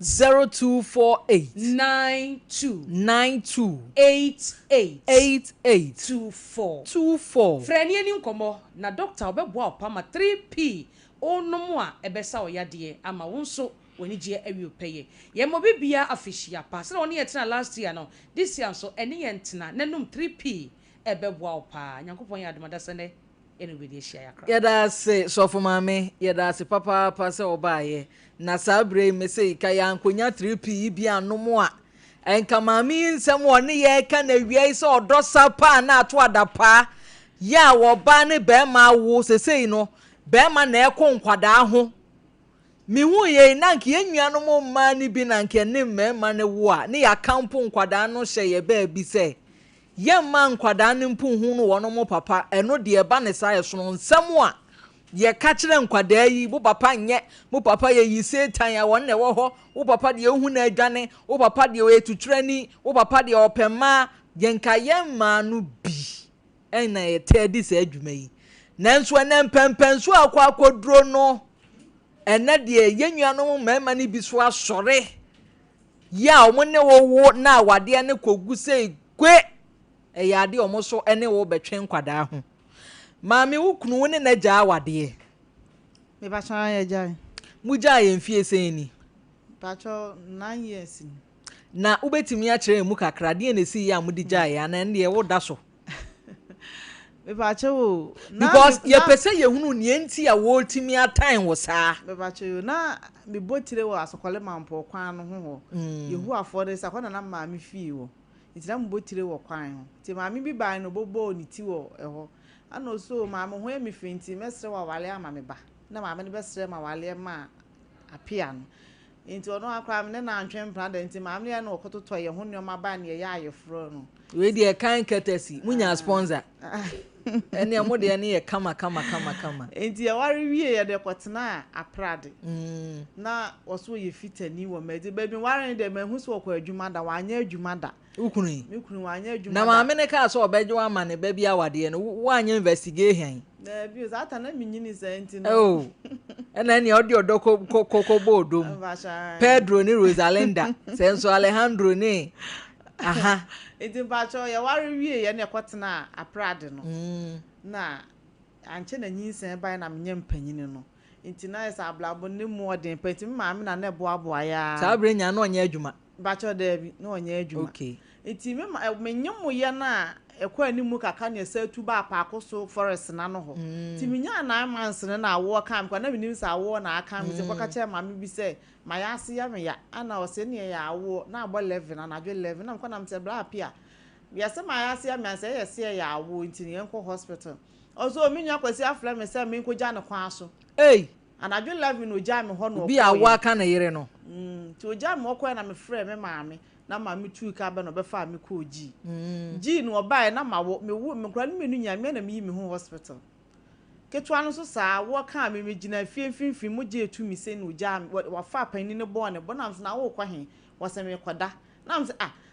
92 88 24 freni Nkomo na doctor obeboa pama 3p onomu a ebesa oyade ama wonso woni je awi opeye ye mo bibia afishia pa se woni yetena last year no this year so eni yentena nanum 3p ebeboa pa nyankopon ya ademada sene anybody share yakra yeda se sofo mame yeda se papa pa se obaye na sabre me se ka yankonya 3p bi anomo a enka mame nsem woni ye ka na wiai se odosa pa na ato adapa ya wo ba ne be ma wo sesei no be ma na ekọ nkwada ho mi hu ye na nke ennuanom ma ni bi na nke ne mema ne wo a ne ya kampo nkwada no hye ye ba bi se ye ma nkwada ne mpu hu no wono mo papa eno de ba ne sa ye so nsam a ye ka kire nkwada yi bo papa nye mo papa ye yi setan ya won ne wo ho wo papa de ehu na adwane wo papa de etutrani wo papa de opema ye nka ye ma no bi na ye tedi sa adwuma yi nanso enen pempenso akwa akodro no ene de ye nuanom mema ne bi so asore ya omo ne wo na awade ne kogu sei kwe ya de omo so ene wo betwe nkwada ho maami wukunu ne na gya awade me ba chan ya jai mu gya ye mfie sei ni ba cho 9 years na ubetimi a kire mu kakra de ne si ya mu di gya ya na ne wo da so me ba cho because ye pese ye hunu ne enti a wo timi atan wo saa me ba cho na me botire wo asokole mampo kwan no ho ye hu afode sa kwana na maami fie wo itira mo botire wo kwan ho ti maami bi ban no bobo ni ti wo eho ana so maami ho emi fenti mesre wa wale ama me ba na maami ne besre ma wale ma apia no enti ono akwa me na antwen brada enti maami ne na okototo ye ho nneoma ba ne ye ayefro no we dey kan courtesy munya sponsor ene mo de ne ye kama enti ye ware wie ye de kwotena aprade na oso ye fitani wo medi baby ware de mahu so kwa adwuma da wanya adwuma da ukunu me kunu wanya adwuma na maame ne ka so obejo ama ne baby awade no wanya investigation na bi zata na minyini sa enti no oh ena ne odi odoko bodom Pedro ni Rosalinda senso Alejandro ni aha enti bacho ye ware wie ye ne kwotena aprade no na anche na nyinsen ba na menye mpanyini no enti na esa ablabo ne mu odin penti maame na ne boaboa ya sabre nya na onye adwuma bacho David na onye adwuma okay enti menye mu ye na ekwa animu kaka ne sa tuba apakoso forest na no ho ti minya na mansene na awo kam kwa na minim sa awo na aka mi se kwaka che maame bi se mayase ya me ya ana o se ne ya awo na agbo 11 na adwo 11 na mkwa na mse bra apia ya se mayase ya me se ye se ya awo enti ne enko hospital ozo minya kwasi afla me se me nko ja ne kwa so ana adwo 11 no ja me ho no bi awo aka na yire no ti o ja me okwa na me frɛ me maame na maame tu ka ba no be fa me ko ji ji no obae na mawo me kura no menu nya me na me yi me ho hospital ketwa no so saa wo ka me gina fiemfimfim mu je etu mi se no ja wa fa pani ne bo ne bo na na wo kwa he wo se me koda na me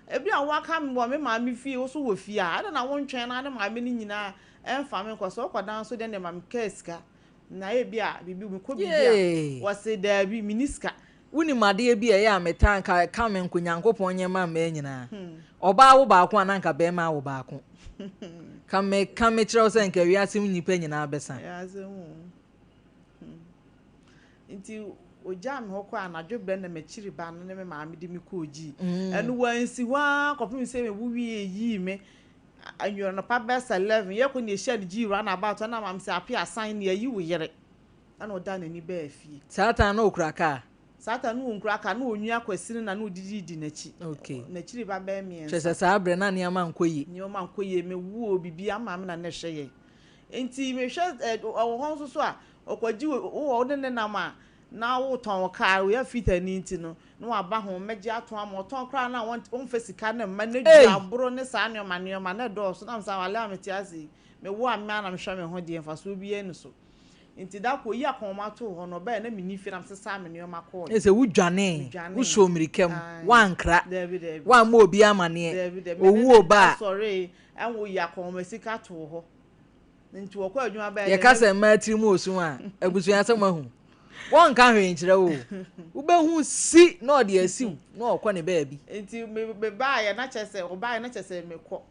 ebi a wo ka me bo me maame fie wo so wo fie a na wo ntwen na maame ni nyina emfa me kwaso koda so de ne maame keska na ebi a bibi me ko bibi a wo se da bi miniska wuni made bi e ya metan ka me nkonyankopon nyema ma nyina oba wo ba ko ananka be ma wo ba ko ka me kire se nka wiase nnipa nyina abesa ya ze hu nti oja me hokọ anadwo bre na machiri ba no ne me maame di me ko oji enu wansi wa kopim se me wuwie yi me anyo no pa besa 11 ye ko ne hia de ji ru na about na mam se apia sign ne yi wo yere ana oda n'ani ba afie Satan no kraka Satan no nkura aka na onyu akwasini na no didi n'achi okay na chiri ba ba mi chese sa abre na ne ama nkoyi ni o ma nkoye mewu obibi ama me na ne hweye enti me hwe wo nso so a okwaji wo ne na ma na wo ton car we afita ni nti no no aba ho meje ato am oton kra na won fa sika na ma na dua abro ne sa ne ma na do so na msa wale ameti ase me wo amma na me hwe me ho de mfa so bi enu so nti da ko yi akoma to ho no ba na me ni fi na sesa me ne ma ko ese wudwane wo so mirikam wankra wa ma obi amane owu oba sorry an wo yi akoma sika to ho nti wo kwa adwuma ba ye ka se ma trimu osu a abusu ya sama hu won ka hwe nkyere wo ubehu si na ode asiw na okọ ne baabi nti me ba ya na chese oba ya na chese me kọ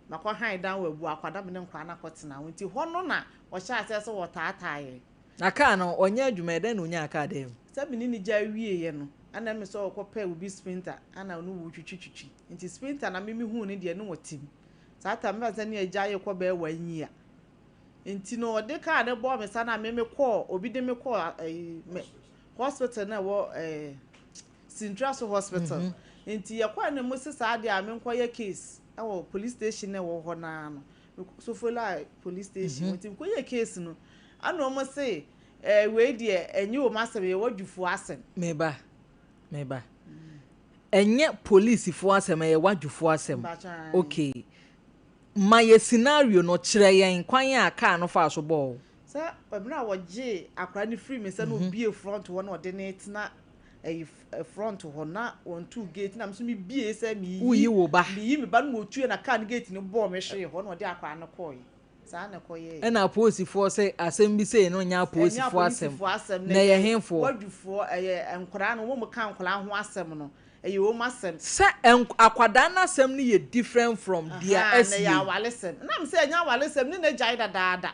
makọ han dan wabu akwada me ne nkwa na kọtena nti ho no na o sha ase so wotaataa na ka no onye adwuma eden no nya aka dem sabi ni ja wie ye no ana me so okọ pa ubi sprinter ana no wu twitwitwi nti sprinter na mimi hu ne de no wotim saata me ba ne agya ye kọ ba wanyi a nti no de ka ne bo me sana me kọ obi de me kọ hospital na wo Sintraso hospital nti ye kwa ne mo sisa de a me nkọ ye case awo police station na wo ho na no so fola police station nti nkọ ye case no ana o mo say we de enye o masem ye wadwufo asem meba enye police fo asem ye wadwufo asem okay my scenario no kire yen kwan aka no fa so ball sa ebna woje akra ni free me say no bie front wo na de ne tina front ho na on two gate na mso mi bie say mi uyi wo ba mi yi me ba no otu na car gate ni ball me hwe ho na de akra na koy sa na koy e na police fo say asem bi say no nya police fo asem na ye henfo wadwufo enkora no wo mo kan nkora ho asem no eye wo masem se akwada na asem ni ye different from their na ya walesem na me say nya walesem ni na jai da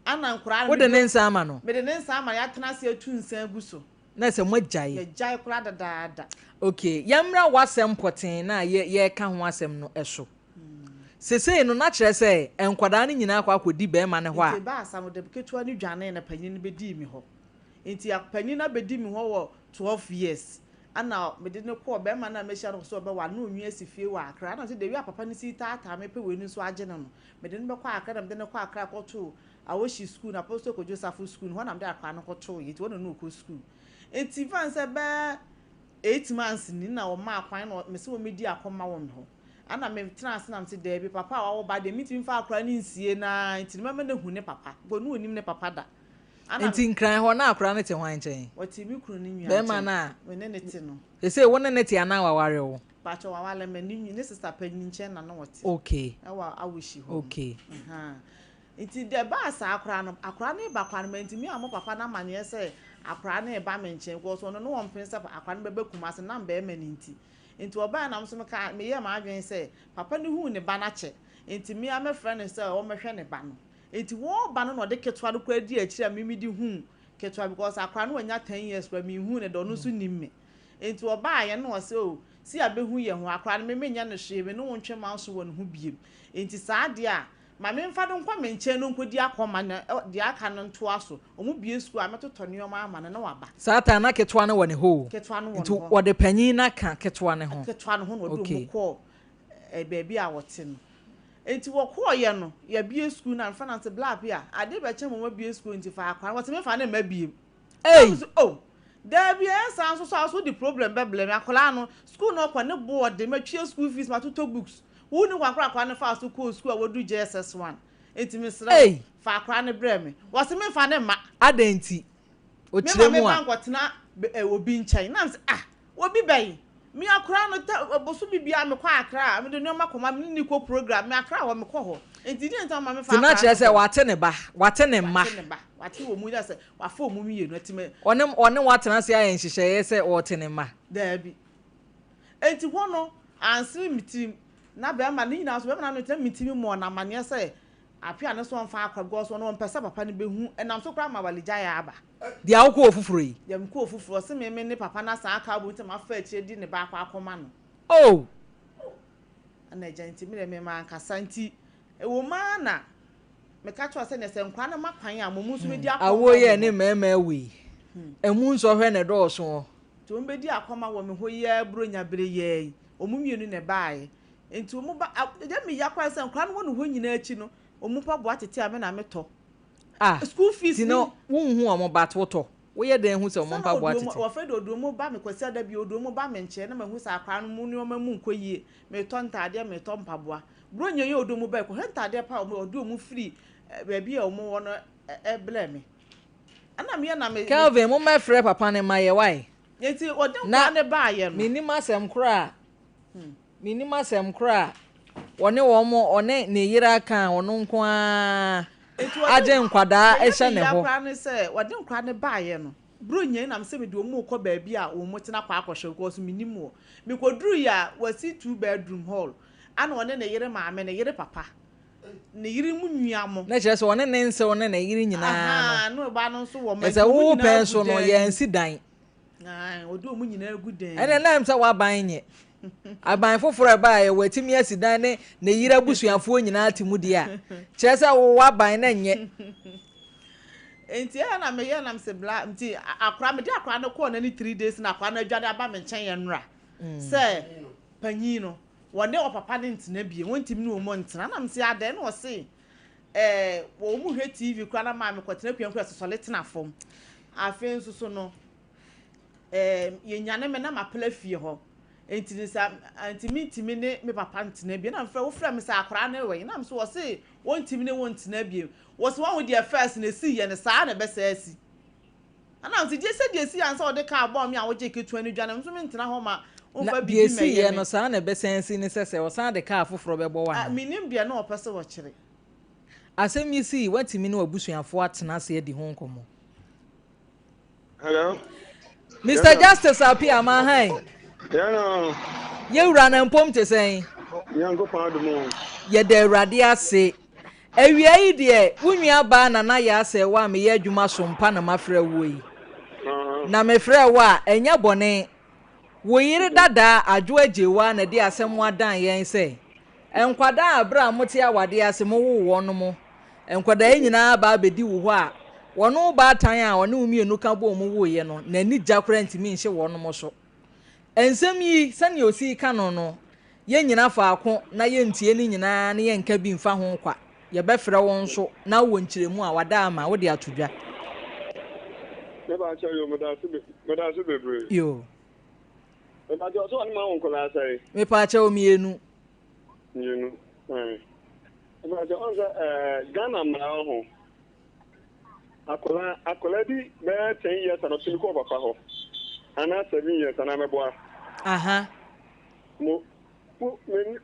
ana nkora wo de ne nsa ama no me de ne nsa ama ya tena se atu nsa guso na se mo jai ya jai kura da okay yamra wasem poten na ye ka ho asem no eso sese no na kire se enkwada ne nyina akwa akodi be ma ne ho a ba asam de ketua ni dwane na panyin be di mi ho enti panyin na be di mi ho wo 12 years ana me de ne ko be ma na me hia no so be wa na onwu asifie wa akra na se de wi papa ne si tata me pe we ni so age no me de ne be kwa akra na me de ne kwa akra ko to awoshi school na Apostle ko Joseph school ho na me de akra no ko to yiti wona no ko school enti fan se be 8 months ni na o ma akwan no me se wo me di akoma wo me ho ana me trans na me se de bi papa wa wo ba de meeting fa akra ni nsie na enti me hu ne papa go no onim ne papa da enti nkran ho na akra ne te hwan chen wati mi kru ni nwa be ma na we ne te no se wo ne te ana waware wo pa cho wawale me ni ne sister panyin chen na no wote okay awa awishi ho okay enti de ba sa akra ne ba kwa no enti mi amo papa na manye se akra ne ba me nchen go so no no won pin se akra ne be kuma se na be ma ni enti oba na mso me ka me ye ma adwen se papa ne hu ne ba na che enti mi am friend se o me hwe ne ba no enti wo ba no de ketwa no kwa di akira mi di hu ketwa because akra no anya 10 years kwa mi hu ne do no so nimme enti oba ye no se o si abehu ye ho akra no me nya no hwe me no wontwe ma so won hu biem enti saa de a ma me mfa do nkwa me nche no nkodi akoma na de aka no nto aso omu bie school ametoto ne yoma ama na waba satan na ketwa no woni ho ketwa no nti wode panyin na ka ketwa ne ho ketwa no ho no do mu ko baby a wote no enti wo ko ye no ya bie school na mfa na nte black bia ade be che mo bie school nti fa akwa wote me fa na ma bie oh there be san so the problem be blame akola no school no kwa ne board de matwie school fees matoto books wo ni kwa ne fa so ko school a wodu JSS1 enti me sra fa akwa ne bre me wo se me fa ne ma adenti o kire mu a me ba nkotena obi nchen na se obi bai mi akra no bosu bibia me kwa akra me de no makoma me ni ko program me akra wo me ko ho enti di enta ma me fa akra tina kire se wate ne ba wate ne ma wate wo mu ya se wa fa mu mi ye no ati me one watena se ayen hihye se wote ne ma da bi enti ho no ansiri mitim na be ma ni na so be na no tira mitimi mo na mane se apia ne so mfa akwa go so no mpesa papa ne behu enam so kra ma walija ya aba dia wo ofufuru yi dia mko ofufuru se me ne papa na sa aka bo ntima fa achi di ne ba akwa akoma no oh ana janti me ma nkasa nti e wo ma na me ka to say ne se nkwa na makwan a momu so bedi akoma awo ye ne mema wi emu nso hwe ne do so to mbedi akoma wo me ho ye bronya bere ye omu mienu ne bae enti omu ba je me yakwa se nkwa no ho nyina achi no omu pa bo atete a me na meto school fees no wonhu omo batwoto wo ye den hu se omo pa bo atete wo fe do omu ba me kwasi ada bi omu ba me nche na mahu sa akwa no mu ni omu nkoyie me to ntade me to mpaboa bronya ye odomu ba ko ntade pa omu free baby omu wono eble me ana me na me Kelvin mo me frɛ papa ne ma ye why yeti odin kwa ne ba ye no minim asɛm kra wone wo mo one ne yira kan wono nko a agye nkwada ehye ne ho ya ne se odin kwa ne ba ye no bronye na me se me de omu kɔ baabi a omu tena kwa akɔhwe ko so minim wo me koduru ya wasi 2 bedroom hall ana one ne yire maame ne yire papa ne yiri mu nuamo na kyerɛ sɛ wɔne ne nse wɔne ne yiri nyinaa no ba no so wɔ ma ɛsɛ wo pɛ so no yɛ nsi dan odo mu nyinaa gu den ɛne nam sɛ waban nye aban foforo ba yɛ watimi asi dan ne yiri abusuafoɔ nyinaa te mu di a kyerɛ sɛ wo waban na nye enti na me yɛ nam se bla enti akora me de akora no kɔ na ni 3 days na akora na adwade aba me nkyɛn yɛ nra sɛ panyin no wone o papa ne ntena bie wontim ne o mo ntena na mse ade na o se wo mu hwe TV kwa na ma me kwotena kwankwa sosole tena fom afen susu no ye nyane me na mapela fie ho enti sa antimi ne me papa ntena bie na mfra wo fra me sa akora na we na mse wo se wontim ne wontena bie wo se wo de first na si ye ne sa na be sa asi ana mse je se de si ansa o de ka abom me a wo je ketu ani dwane mso me ntena ho ma na biesi ye no sa na be sensi ni sese o sa de ka afoforo be bo wa minim bia na opese wo kire asem yi si watimi ne abusuafo atena se di ho nkomo hello Mr. Justice apia ma hai no ye wura na mpom te sen yango pa do mo ye de awurade ase awia yi de wunua ba na ya ase wa me ye adwuma sompa na mafra wo yi na me fra wa enya bone wo yire dada adwo ajewa na de asem wadan yen se enkwada abra mote awade asem wo wo no mo enkwada nyina ba bedi wo ho a wono ba tan a wone umienu ka bo mu wo ye no na ni jakora ntimi nhye wo no mo so ensem yi sane osi ka no ye nyina faako na ye ntie ni nyina na ye nka bi mfa ho kwa ye befrɛ won so na wo nkyiremu a wada ama wo de atodwa me ba cha yo me da su bebre yo ba jo so ani ma won ko la sai me pa cha o mienu ba jo on Ghana ma ho akola di be 10 years na so ko papa ho ana 7 years na me boa mo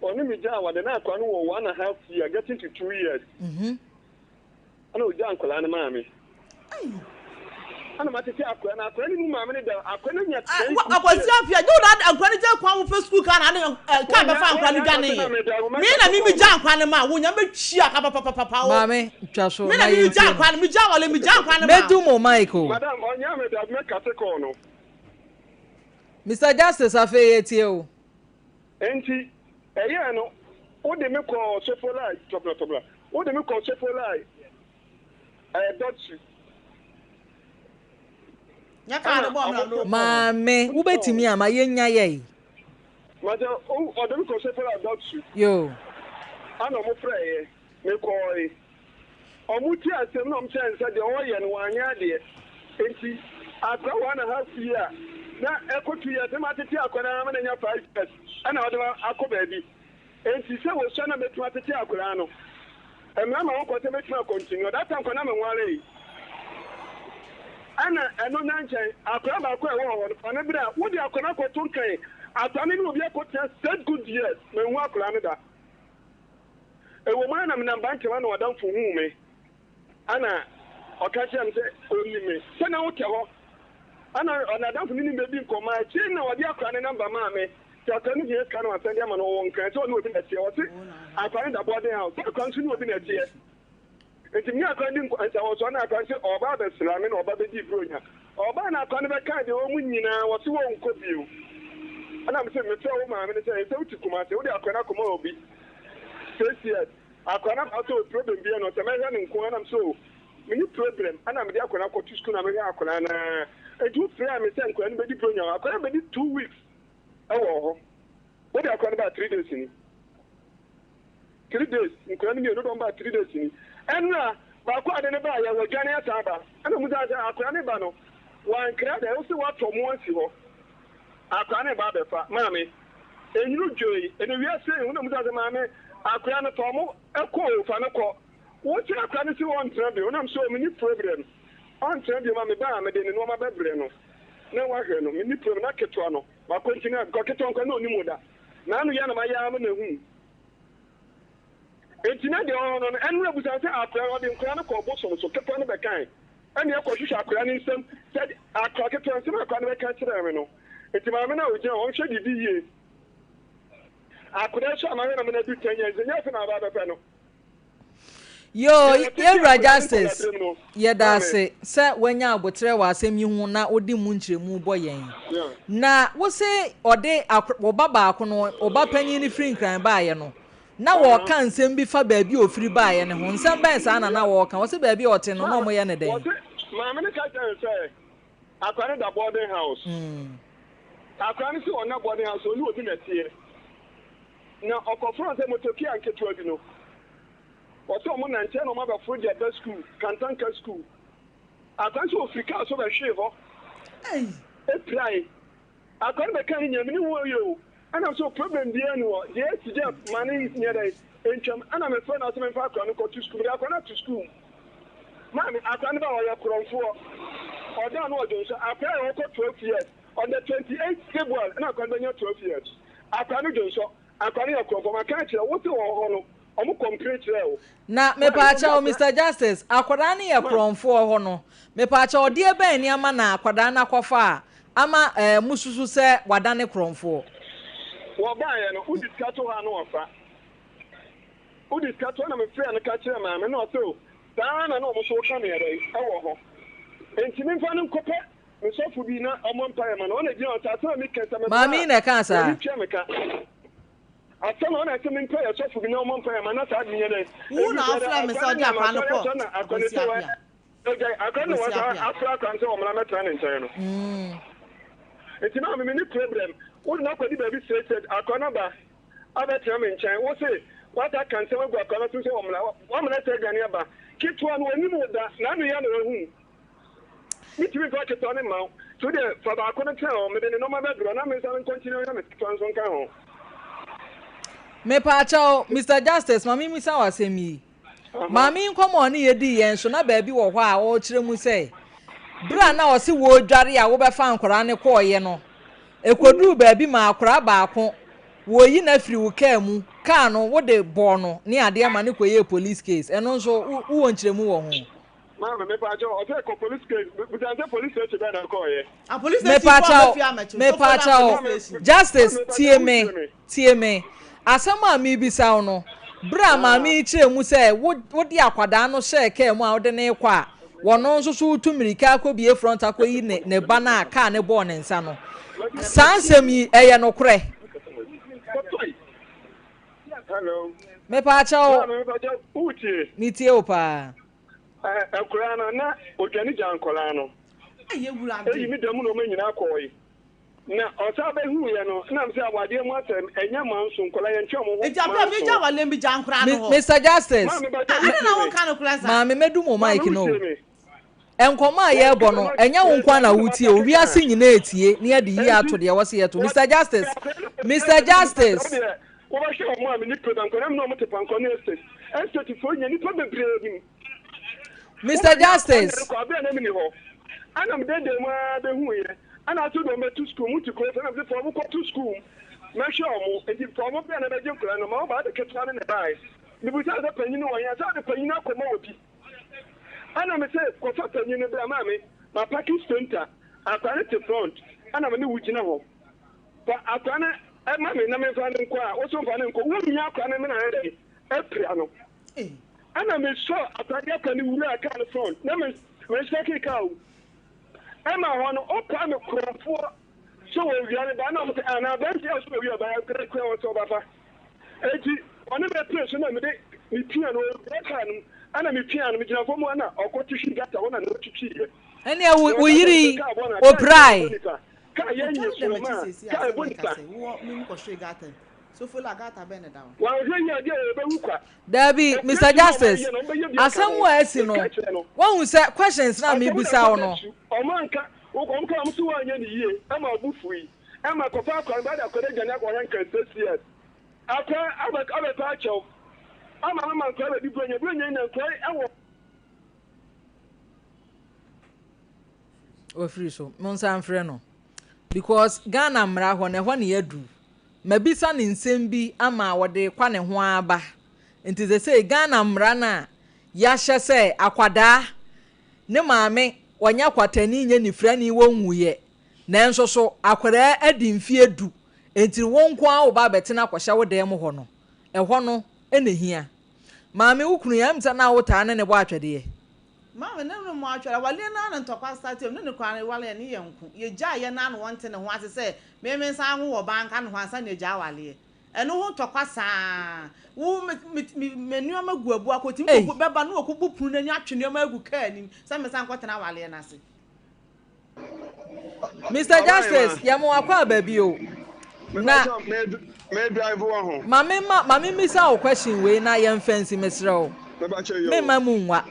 oni mi ja wa de na akwa no 1.5 year getting to 2 years ana o ja akola na ma me ana matete akwa na akwa ni mu ma me da akwa na nya akwasi afia do na akwa ni je kwa wo fa school ka na ka be fa akwa ni gane mi na mi ja akwa ni ma wo nya be twi aka papa wo mame twa so mi na mi ja akwa ni mi ja wale mi ja akwa ni ma medu mo Michael madam onya me da me ka te ko no Mr. Justice afeye tie o enti eye no wo de me ko sofolai topla wo de me ko sofolai dotsu nyaka na bom na no mame wo betimi ama yenya ye maja o de me ko sofolai dotsu yo ana mo freye me ko e omuti asem na omchense de o ye no wanya de enti akwa 1.5 year na ekotu ya tema tete akwana na nya 5 years ana wode akobaabi enti se wo so na metu tete akwana no emra ma won te metu continue that time kwana me nware ana eno na nchen akwa ba kwa wo ho na bira wodi akwana ko tunkan atame ni obi akotia 7 good years me hu akwana no da ewo ma na me na bank ma na wadam fu hu me ana okachi am se only me se na wo ke ho ana adam fu ni bebi nkoma chi na wodi akwa ne number ma me ta ni ye kan wa send am no won kan so ni obi na tie o ti akwa ni da boarding house akwa so ni obi na tie enti mi akwa ndi nta wo so na akwa se oba be slame na oba be di bronya oba na akwa ne be kan de o mu nyina wo si wo nko bio ana me se me tell wo ma me se e se uti kuma se wo de akwa na koma obi 6 years akwana ato problem bi no se mehwe ne nko anam so mini problem ana me de akwana ko to school na mehwe akwana na edu free am se nkwana be di pronya akwana be di 2 weeks ewo ho wo de akwana ba 3 days ni 3 days nkwana mi do ba 3 days ni enna ba ko ade ne ba ya wo dwane ata ba ana mu za akwana ne ba no wan kra da wo se wa to mo ansi ho akwana ne ba be fa maame enyuru joyi ene wiase hu na mu za maame akwa na tomo eko fa na ko wo ti akwa ni si won tra be onam so mini problem on tra be ma me ba me de no ma bebre no na wa hwe no mini problem na keto no ba ko ntina ko keto nko na onimu da na anu ya na ma ya ma na hu entina de ono no enu abusa se akwa wo de nkwa na ko bo so keto no be kan ani e ko hwehwe akwa ni nsem said akwa keto nsem akwa na be kan kire me no entima me na o je on hwe di ye akure so amane na me do 10 years nya fe na ba be no yo yewra justice yedase se wanya abotre wa asem yi hu na odi mu nkyeremu bo yen na wo se ode oba ba ko no oba panyin ni free nkran ba ye no na wo kan nsem bi fa ba bi ofiri ba ye ne ho nsem ba sa na wo kan wo se ba bi ote no no mo ye ne den ma me ne ka say akwani da boarding house akwani si ona boarding house oni obi na tie na okofro se motoki anketu adi no oso mo na nche no ma ba project best school kantanka school akanso ofrika so ba hwe ho apply akon be kan nyam ni wo yo ana so problem bi ani wo je tije mani nya dai encham ana me so na so me fa akon ko to school akon to school ma me akon ba wo ya kronfo oda no ojo so apply wo ko 12 years on the 28th February ana akon be nya 12 years akon jo so akon ya kronfo ma kan kire wo te wo ho no omu complete level na me pa cha Mr Justice akwada na ye kronfo ho no me pa cha ode e ban ni ama na akwada na kofa ama mususu se wada ne kronfo wo ba ye no udiscato ha no ofa udiscato na me frɛ no ka kire ma me no so da na no mo so ka me yere e wo ho enti me fa no kope me so fu bi na omo mpa ma no na gina ta so me kenta me mami na ka sa atama ona se min pay so fu bi na mo pay ma na sa admiye ne wo na afra me so dia kwa no ko okay akon wa afra kan se o mra metra ne nchen no etima me ni problem wo na kwadi ba bi straight akon ba abetra me nchen wo se what I can say we go akon so se o mra te gani aba kitwa no ani mo da na no ya no hu mitimi ko keto ne ma so de fa ba akon te o me de no ma be dro na me sa continue na me kitwa so kan ho me pa cha Mr Justice mami mi sa wasemi mami nkomo ne yedi yen so na ba bi wo ho a wo kire mu sei bra na o se wo dware a wo be fa nkora ne ko ye no ekodu ba bi ma akora ba ko wo yi na firi wo ka mu ka no wo de bo no ne ade ama ne koye police case eno so wo nkire mu wo ho mama me pa cha o se ko police case but an police case be na ko ye a police me pa cha Justice tie me asama mi bisa no bra ma mi kire mu se wo di akwada no hye ka mu a wo de ne kwa wono nso so tumirika akobie front akoyi ne ba na aka ne bo ne nsa no sansem yi eye no kure hello me pa cha uti mi tie o pa akura na odwani jankola no eyi mi demu no manyina akoyi na osa be hu ye no na mse awade mu atem enya manso nkola ye ntwe mo ho ejabra me jawa lembi jankura no ho Mr Justice ana na won kan kula sa ma me medu mo mic no enkoma ye bo no enya won kwa na wutie owi ase nyina etie ne ye de yi ato de wo se ye to Mr Justice wo ba hwe mo a me ni program ko na me no mo te panko ne estate fo nya ni to bebre bi Mr Justice ko abia na me ni ho ana me de mu a be hu ye ana to do me to school muti ko na me for mo ko to school me hwe mo enti for mo be na be jinkura no ma ba de ketwa ne bai ni bu ta da panyin wo ya ta da panyin akoma obi ana me say ko fa panyin ne bra ma me ma parking center akwane te front ana me ni wugina ho pa akwane e ma me na me fa ne nko a wo so fa ne nko wo nya akwane me na re e pria no ana me so akwane akwane wuri aka ne front na me shaki ka o ama hono okwa me krofo so we wiare ba na mo ana ba nti so we wiare ba kre kre o so ba fa eti oni be press na me de me piano kan ana me piano me gina fomu ana okotishi gata wona no tutu ene we yiri oprai ka yenye so ma ka bonita mi ko hwe gata so fola gata be ne down wa yenye de be wukwa Dabi Mr. Justice asem wa esi no won say questions na me bisa wo no omanka ukomka mtu wanye ni yie ama obufui ama kofa akwa bada kode jana kwa ranka 6 years akwa abeta acho ama mama nkwa be bibronye na nkwa ewo o free so mon san frɛ no because Ghana mra ho ne ho ne yadu mabisa ne nsɛm bi ama wɔde kwa ne ho aba nti ze say Ghana mra na ya hyɛ sɛ akwada ne maame wanya kwatani nye ni frani wonwuye nanso so akwara adi mfie du enti wonko a wo ba betena kwahya wo dem ho no ɛhɔ no enehia maame wukunu ya mta na wo taa ne bo atwede maame ne mo atwere wale na ntokwa stadium ne kwan wale ne yenku ye gya ye na no wonte ne ho ase se meme nsa ho wo banka ne ho asa ne gya wale eno ho ntokwa saa wo menua maguabu akoti mko beba no okubu punu n'ani atwene ma agu ka anim se me san kwotena wale na se Mr. Justice yamo akwa baby o na me drive wo ho mame misa o question we na ye mfansi mesre o me mamu nwa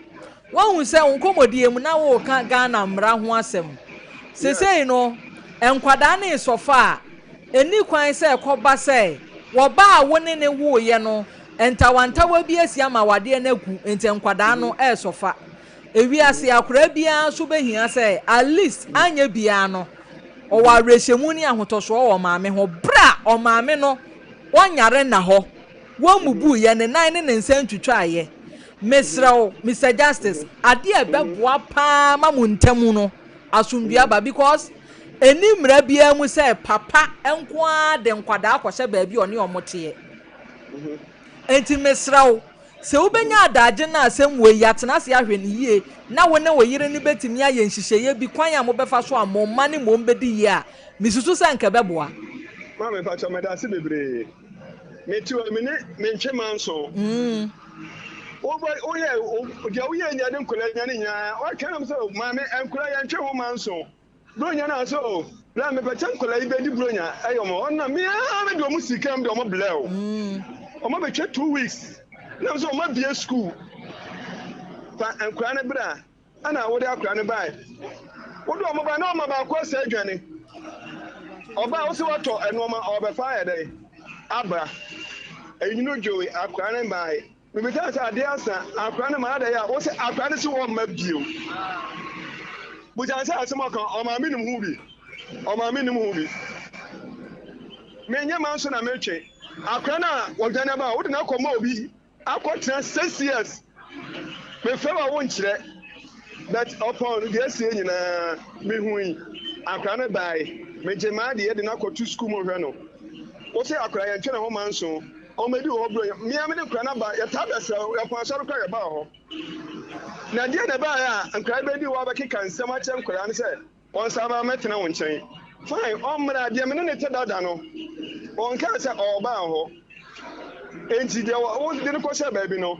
won se nkomodie mu na wo ka Ghana mra ho asem sesei no enkwada na isofa eni kwan se ekoba se wo ba woni ne wo ye no entawantawa bi asia ma wade na gu enti enkwada no esofa ewiase akora bia so behia se at least anya bia no o wa rehemu ni ahotoso o maame ho bra o maame no wonyare na ho wo mubu ye ne nan ne nsan twitwa ye mesraw Mr. Justice ade ebeboa pa mamuntamu no asumbia ba because eni mra bia mu se papa enko de nkwada akwhye ba bi oni omote enti mesraw se ubenya adaje na asem we yatena se ahwe ne yie na wone wo yire ni betimi aye nhihye bi kwan ya mo befa so amoma ne mo mbedi ye a misusu se nka beboa mama pa chama da se bebre metiwa me ntwe manso oye nya de nkula nya ne nya o kanam so mama nkula ya ntwe ho manso bronya na so la me pa chan nkula ibedi bronya ayomo onna me a me do mu sikam de o mo blew o mo be 2 weeks na so ma bia school fa ankura ne bra ana wo de akura ne bai wo do mo ba na mo ba ko sa adwane oba wo se wato enoma oba fa ya dai abra enyino jowe akura ne bai me be ta sa de asa akura ne ma da ya wo se akura ne se wo ma bio bu jan sa asema kan o ma minim hu bi me nya ma so na metwe akura na wo dwane ba wo de na koma obi akotena 6 years me fema won kire that upon the say nyina me hui akra na bai me jema de na kotu school mo hwe no wo say akra ye ntwe na ho manso o medi ho bro me am de kra na ba ya tabesa ya kwanso ro kra ya ba ho na de na ba ya akra be di wo ba kika nsem a chem kra ne say on sa ba metena won chen fine o mra de me ne te dada no on ka say o ba ho enti de wo de ne ko say ba bi no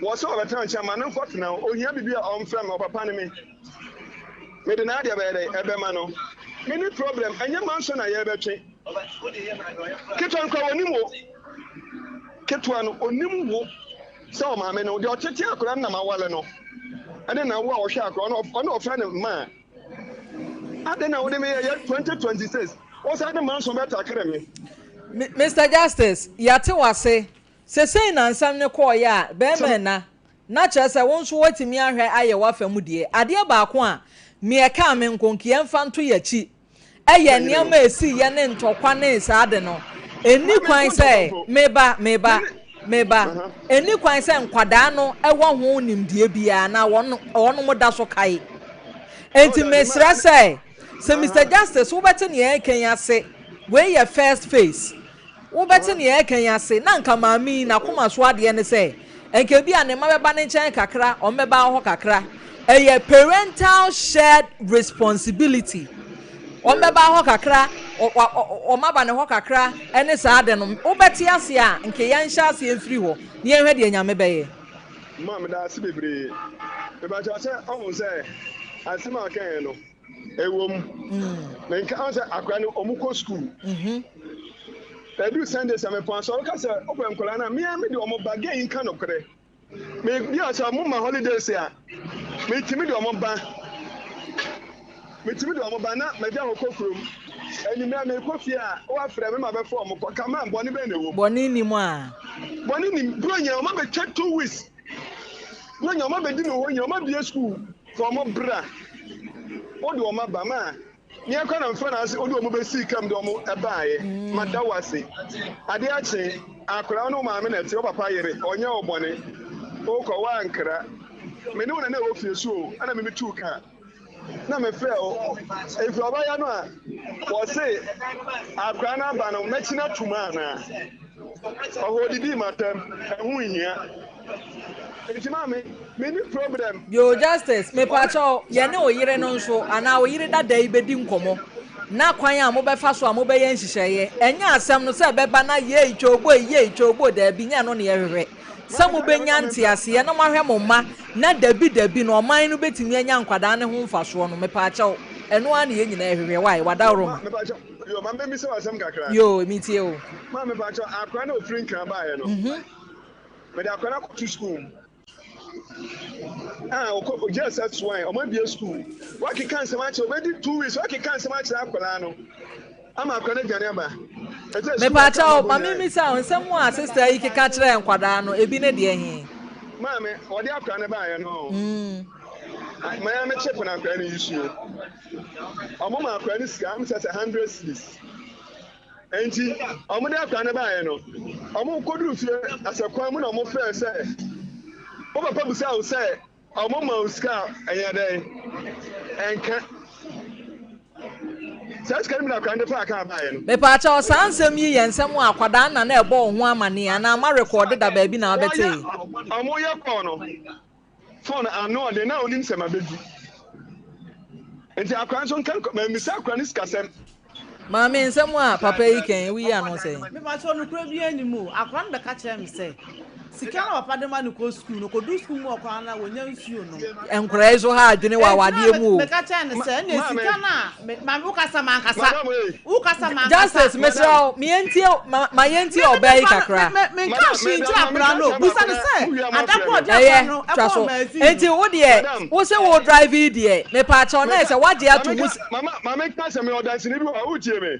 wo so ba tan chama ne ko tena ohia bibia on frame o papa ne me de na de ba de ebe ma no me ni problem anya man so na ye betwe kitwan ko onimo kitwan onimo so ma me no de o tete akora na ma wale no ade na wo a wo hwe akora no ono ofra ne ma ade na wo de me ye 2026 o sa de man so beta kere me Mr. Justice yate wase sesei na nsam ne ko ya be me na kire se won so watimi ahwe aye wafamu die ade ba ko a me ka me nkonkie mfa nto yachi eye niam esi ye ne ntokwa ne saade no eni kwan se meba eni kwan se nkwada no ewo ho nimdie bia na wono mo da so kai enti mesra se Mr. Justice wo bete ne ye kenya se we your first face wo bete ne ye kenya se na nka maami na koma so ade ne se enke bia ne mabeba ne nchen kakra o meba ho kakra parental shared responsibility o meba ho kakra maba ne ho kakra ene saa de no wobeti ase a nke yan hya ase emfiri ho ne ehwe de nyame beye Mama da ase bebre e ba cha se o se asima kan no ewom na nka an se akwa ne omuko school Edu Sunday some sponsor ka se open kola na me de omo bag yin kan okre me bi asa mo ma holidays a me timi de omo ba na me ja ho kokrom eni me kofi a o afre me ma be fo omo ka ma boni be na wo boni ni mu a boni ni bronya o ma be 2 weeks bronya o ma be di no ho nya o ma bi school for omo bra o de omo ba ma ni akwa na mfa na ase o de omo be si kam de omo ebaaye madawase ade ache akura no ma me na ti o papa yere onye obone o ko wa nkra me ne wona na wo fie so ana me tu ka na me fe o if Obaa Yaa no a wo se akura na ba no na china tuma na o ho didi matam ehu hia enti ma me ni problem yo justice me pacho ye ne oyire no nso ana oyire dada ibedi nkomo na kwan a mo be fa so a mo be ye nhihye enya asem no se be ba na ye ichogbo da bi nya no ne ye hwehwe samu be nya ntiase ye na mo hwe mo ma na dabi no oman no betimi anya nkwada ne ho mfaso no me pacho eno a ne ye nyina hwehwe wai wadawro me pacho yo ma me mi se wasem kakra yo mi tie o ma me pacho akwa na ofri nkan ba ye no me da akwa na go to school o just that's why o ma be school what you can say much already 2 weeks what you can say much akwala no ama akwala dwane ba me pacha o mami mi sa nsem a sister yi keka kire nkwada no ebi ne de ehin mama o de akwala ne ba ye no my me check na akwala ne issue o ma akwala ne sika am say 100 cedis enti o mo de akwala ne ba ye no o mo kodu fie asakwan mu na o mo fe say o papa busa o say omo ma uska ayade enka sas kan mi na kan de fa kan ba ye no me pa cha o sansem yi yensem akwada na na ebo ho amane ana ma record da ba bi na obete omo ye ko no phone ano de na onim se ma bedu enti akwan so kan ma mi sa akwan iska sem ma me nsem a papa yi kan wi ya no se me pa cha no kura bi animu akwan da ka kire mi se sika na papa de ma no ko school no ko do school mu okwa na wonya nsuo no enkura iso ha adwene wa wade mu me ka cha ne se na sika na ma me ukasa man justice mesra me entie ma yentie Obaa Yaa kakra me ka shi nti abra no busa ne se adako ja no traso enti wo de wo se wo drive de me pa cha na se waje atu mama ka se me odansi ni bi wa utie me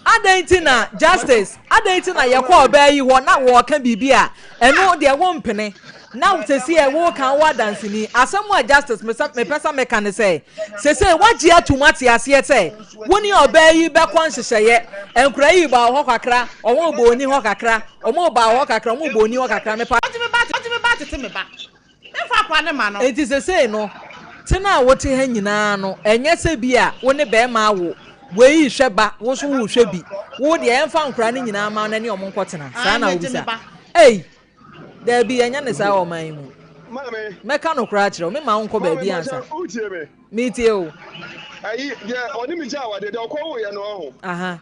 adentina justice adentina ye kwa Obaa Yaa ho na wo ka bibia eno de wo mpene na sesi e wo kan wa dance ni asem wa justice me pesa me kan say sesi waje atumati ase ete woni Obaa Yaa be kwa nhyehyeye enkura yi ba ho kakra omo bo oni ho kakra omo ba ho kakra omo bo oni ho kakra me pa tete me ba fa kwa ne ma no enti sesi no tina wote ha nyina no enye se bia woni be ma wo wei hweba wo so wo hwebi wo de emfa nkura ne nyina ma na ne omo nkotena saa na obisa there be anya ne saa o man mu mama me ka no kura kire o me ma nko ba bi ansa me tie o ayi je oni mi ja wade de okwo wo ye no ho aha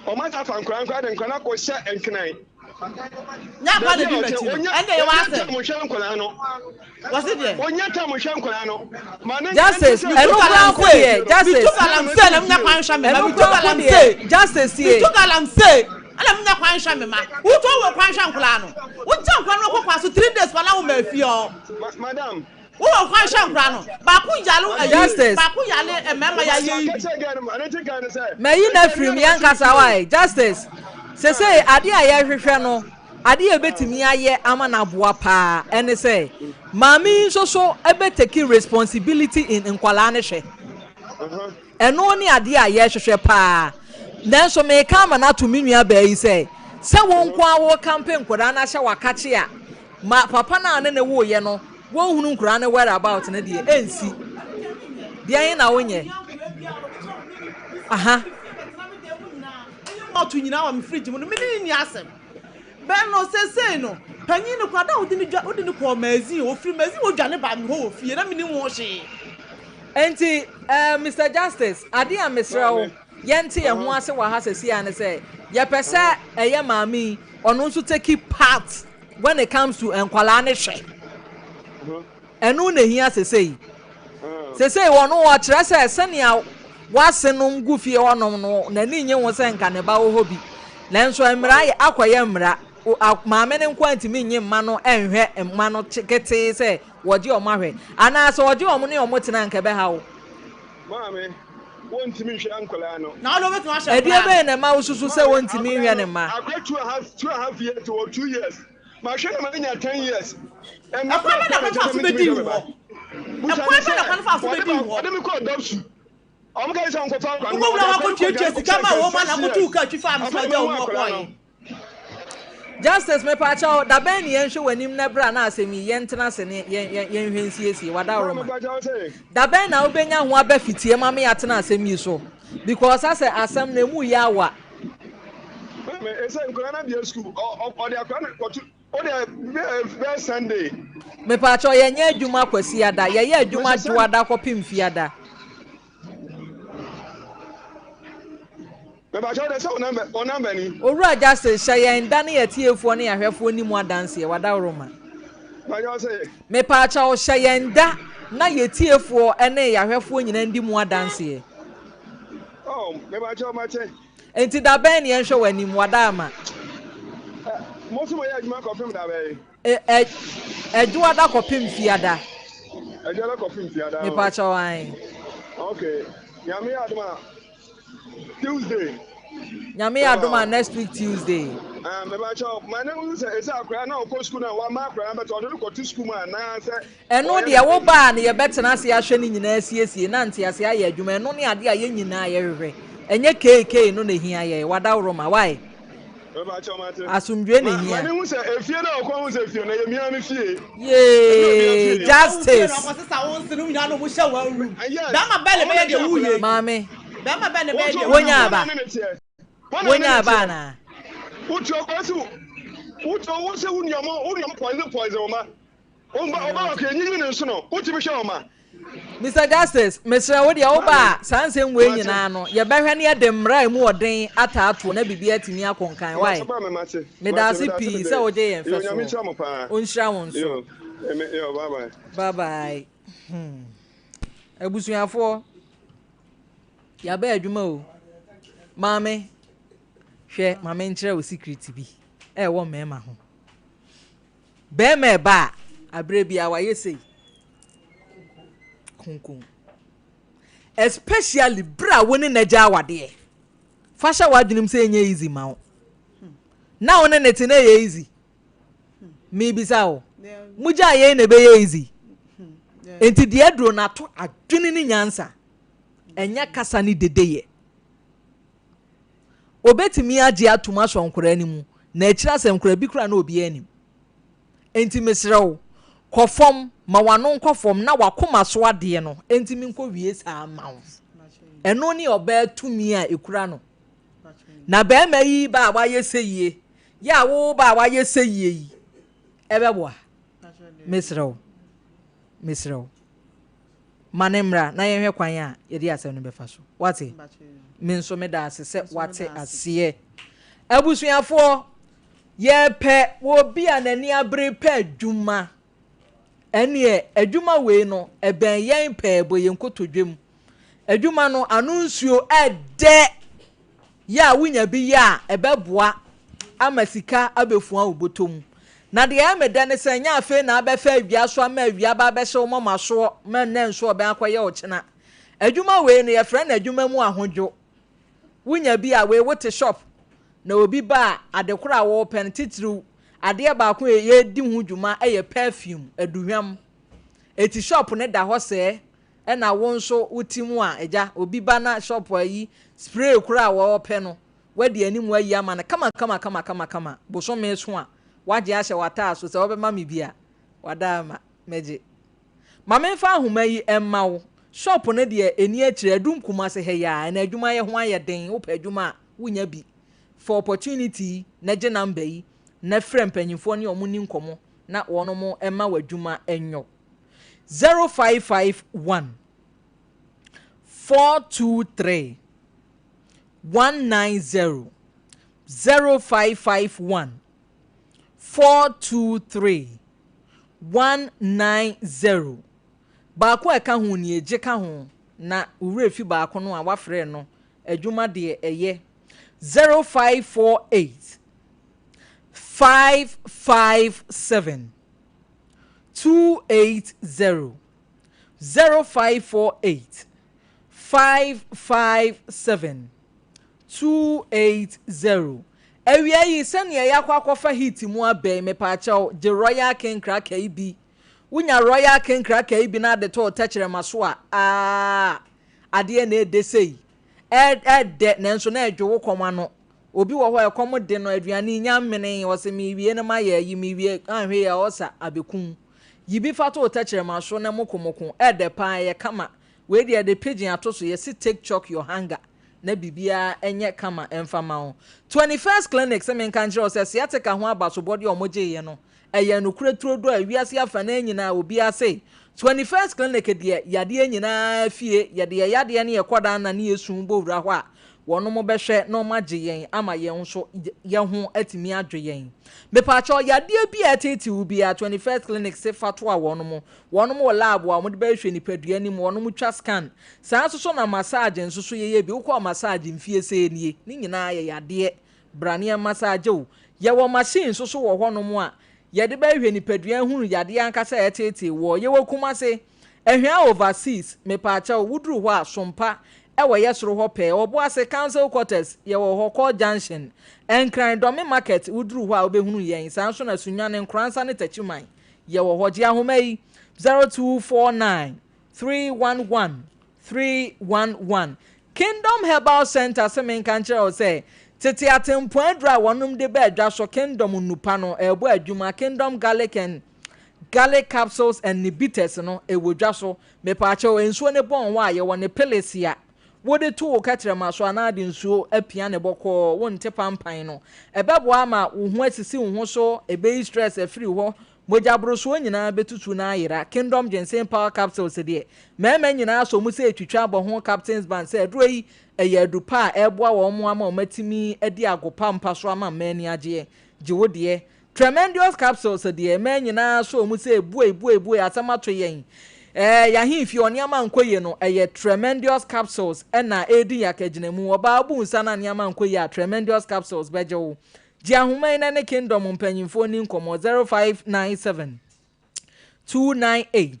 o ma ta fa nkura de nkura ko hye enknan nya kwa de bi meti ende ye wa se mo hye nkura no wasi de onya ta mo hye nkura no justice eno kwa ko ye justice galam se na nya kwa nhwa me ma bitu galam se justice ye bitu galam se ala nya kwa nhwa me ma wuto wo kwa nhwa nkura no wuta nkura no kwa so 3 days wala wo ma fi o madam wo kwa nhwa nkura no ba ku yalu justice ba ku yale emema ya ye me yi na film yan kasa wai justice sese ade a ye hwehwe no ade e betimi aye ama na boa pa ene say mami so ebeteki responsibility in nkwala ne hwe eno ni ade a ye hwehwe pa nanso me ka ma na to minua ba yi say se won kwa wo campaign kwada na hye wakache a ma papa na ne wo ye no won hunu nkura ne where about ne de ensi bia yin na wonye aha otu nyina wa me fridge mu no me ni asem ben no sese no panyin no kwada odi ni ko mazin o free mazin o dwane ba me ho ofie na me ni wo hye enti Mr Justice ade a mesra wo yente ye ho ase wa ha sesi ane say ye pese eye maami ono nso take part when it comes to enkwala ne hwe enu na hia sesei sesei wono wo kire se senia wasenum gufie wonom no na ni nye wo se nka ne ba wo hobi lenso emra ye akoye mra maame ne nkwanti mi nye mma no enhwe mma no kete se woje o mahwe ana so woje o mo ne o mo tena nka be ha wo maame wontimi hwe ankola no na lo betu ahye edi ebe na ma ususu se wontimi hwe ne ma akwa 2.5 years or 2 years ma hwe na ma nya 10 years and na kwa na kwa so bedi wo na kwa na kwa so bedi wo ade mi ko dobsu o mo ga isa nko fa kwa wo wura wa ko twetwe sika ma wo ma na ko tu ka twifa am so ja wo mo koy justice me pa cha da ben yen hwe wanim na bra na asemi yen tena se ne yen hwensiesie wada roma da ben na obenya ho aba fitie ma me ya tena asemi so because as asem na mu ya wa me ese nkora na bia school o de akwa na kotu o de Sunday me pa cha yen nya adwuma kwasi ada ye ye adwuma juada kopim fiada me ba cha de se o number ni owura justice shayen da na yetiefo na yahwefo ni mu adanse wada roma ba ja se me pa cha o shayen da na yetiefo ene yahwefo nyina ndi mu adanse oh me ba cha ma che enti da ben yen hwe wani mu wada ama mo so mo ya adwuma confirm da be juada kopim fiada ajala confirm fiada me pa cha wan okay yami aduma Tuesday. Nyame adoma next week Tuesday. Me ba cho my name say esa akra na okọ school na wa ma akra but odo ko to school ma na say eno de wo ba na ye betena se ahwe ni nyina asiesie na nte ase aye adwuma eno ne ade aye nyina ye hwehwe enye keke no na hia ye wada roma why me ba cho ma te asumdwe na hia my name say efie na okọ hu say efie na ye mia me fie ye justice mame Bema bene be wonya aba na ucho kwasu ucho wo se unyamo poison ma oba ke nyi ne nso no uti bi hwe ma Mr. Justice Mr. Wodi oba sanse nwe nyina no ye behwe ne de mra mu oden ataato na bibia timi akonkan why me da si pi se oje yen feso onhira won so yo bye bye ebusuafo ya ba adwuma o maame hwe maame nkyere o secret bi wo mema ho be me ba abre bia wa yesei kunkun especially bra woni naja awade fasha wadwunim se enye easy ma wo na woni nete na ye easy me bisa wo muja ye na be ye easy enti de adro na to adwene ni nyansa enya kasa ni dedeye obetimi age atuma so nkora ni mu na akira se nkora bi kura na obi anim enti mesrew kofom ma wano nkofom na wakoma so ade no enti mi nko wie sa mawo eno ni oba tumi a ekura no na be ma yi ba wa yeseyie ya wo ba wa yeseyie yi ebeboa mesrew manemra na yehwe kwan a yedi asem no befa so wate me nso me da ase se wate ase abusuafo ye pe wo bi anani abre pe adwuma ene adwuma we no eben yen pe bo yen kotodwem adwuma no anunsuo ede ya wunya bi ya ebeboa amasika abefuan obotom na de ameda ne se nya afe na abefa awia so ama awia ba be hye mama so men na nso oben akoye ochena adwuma we ne ye fra na adwuma mu ahodwo wunya bi a we wote shop na obi ba adekora wo pen titru ade ba ko ye di hu dwuma eye perfume aduhwam eti shop ne da ho se e na wo nso utimu a eja obi ba na shop ayi spray kura wo pen no wadi animu ayi ama na kama boso me so a waje ahye wata so se obema me bia wadama meje mamenfa ahoma yi emma wo shop ne de eni akire adum kuma se he ya na adwuma ye ho aye den wo pa adwuma wunya bi for opportunity na je number yi na frem panyimfo ne omuni nkomo na wono mo emma wadwuma enyo 0551 423 190 0551 423 190 baako eka ho ni eje ka ho na ure fi baako no a wafre no adwuma de eye 0548 557 280 0548 557 280 ewia yi sene ya kwakwafa hit mu abe me pa chaw the Royal King Cracker ibi wunya Royal King Cracker ibi na de to techere maso a ade na edesei de nenso na adwo koma no obi wo ho ekom de no aduane nya mmene wo se mi wie na ma ya yi mi wie anhwe ya osa abekun yibi fato techere maso na mokomokon de pa ye kama we de paging atoso ye si take chalk your hanger na bibia enye kama emfama ho 21st clinic se men kan jiro se siateka ho abaso body omoje ye no eye no kureturo do awiase afa na nyina obi ase 21st clinic de yade nyina fie yade ne yekoda na ne yesun bowura ho a wono mo behwe na omaje yen ama yen so ye ho atimi adwe yen mepacho yade bi ateti ubi a 21st clinic se fato a wono mo lab a mo de behwe ni padua ni mo wono mo twa scan saa so na massage nso ye bi wo massage mfie se nie ni nyina ye yade brania massage o ye wo machine so wo ho no mo a ye de behwe ni padua hunu yade ankasa eteti wo ye wo kuma se ehwia overseas mepacho wuduru ho a sompa ewe yesoro ho pe obo ase council quarters ye wo ho call junction enkran domi market uduru ho a obehunu yen sanso na sunwane nkransa ne tachiman ye wo ho je ahomai 0249 311 311 Kingdom Herbal Center se men kan kire o se tete atempo adra wonum de be adwa so Kingdom nupa no ebo adwuma Kingdom garlic capsules and nibites no ewodwa so me pa che o ensuo ne bon wa ye wo ne pelesia wode to katere maso anade nsuo apia ne bokọ wonte pampan no ebebo ama wo ho asisi wo ho so ebe stress afiri ho mojabro so nyina betutu na ayira Kingdom Ginseng Power Capsules de mema nyina so mu se etwitwa abo ho Captain's Band se aduro yi eye dupa eboa wo mo ama o matimi edi agopa mpa so ama mani age jiwo de Tremendous Capsules de mema nyina so mu se ebu atamato yen ya himfi oniama nkoye no Tremendous Capsules na edi yakaginamu Obaa bu nsa na oniama nkoye Tremendous Capsules bejewo ji ahoma ina ne Kingdom mpanyimfo ni nkomo 0597 298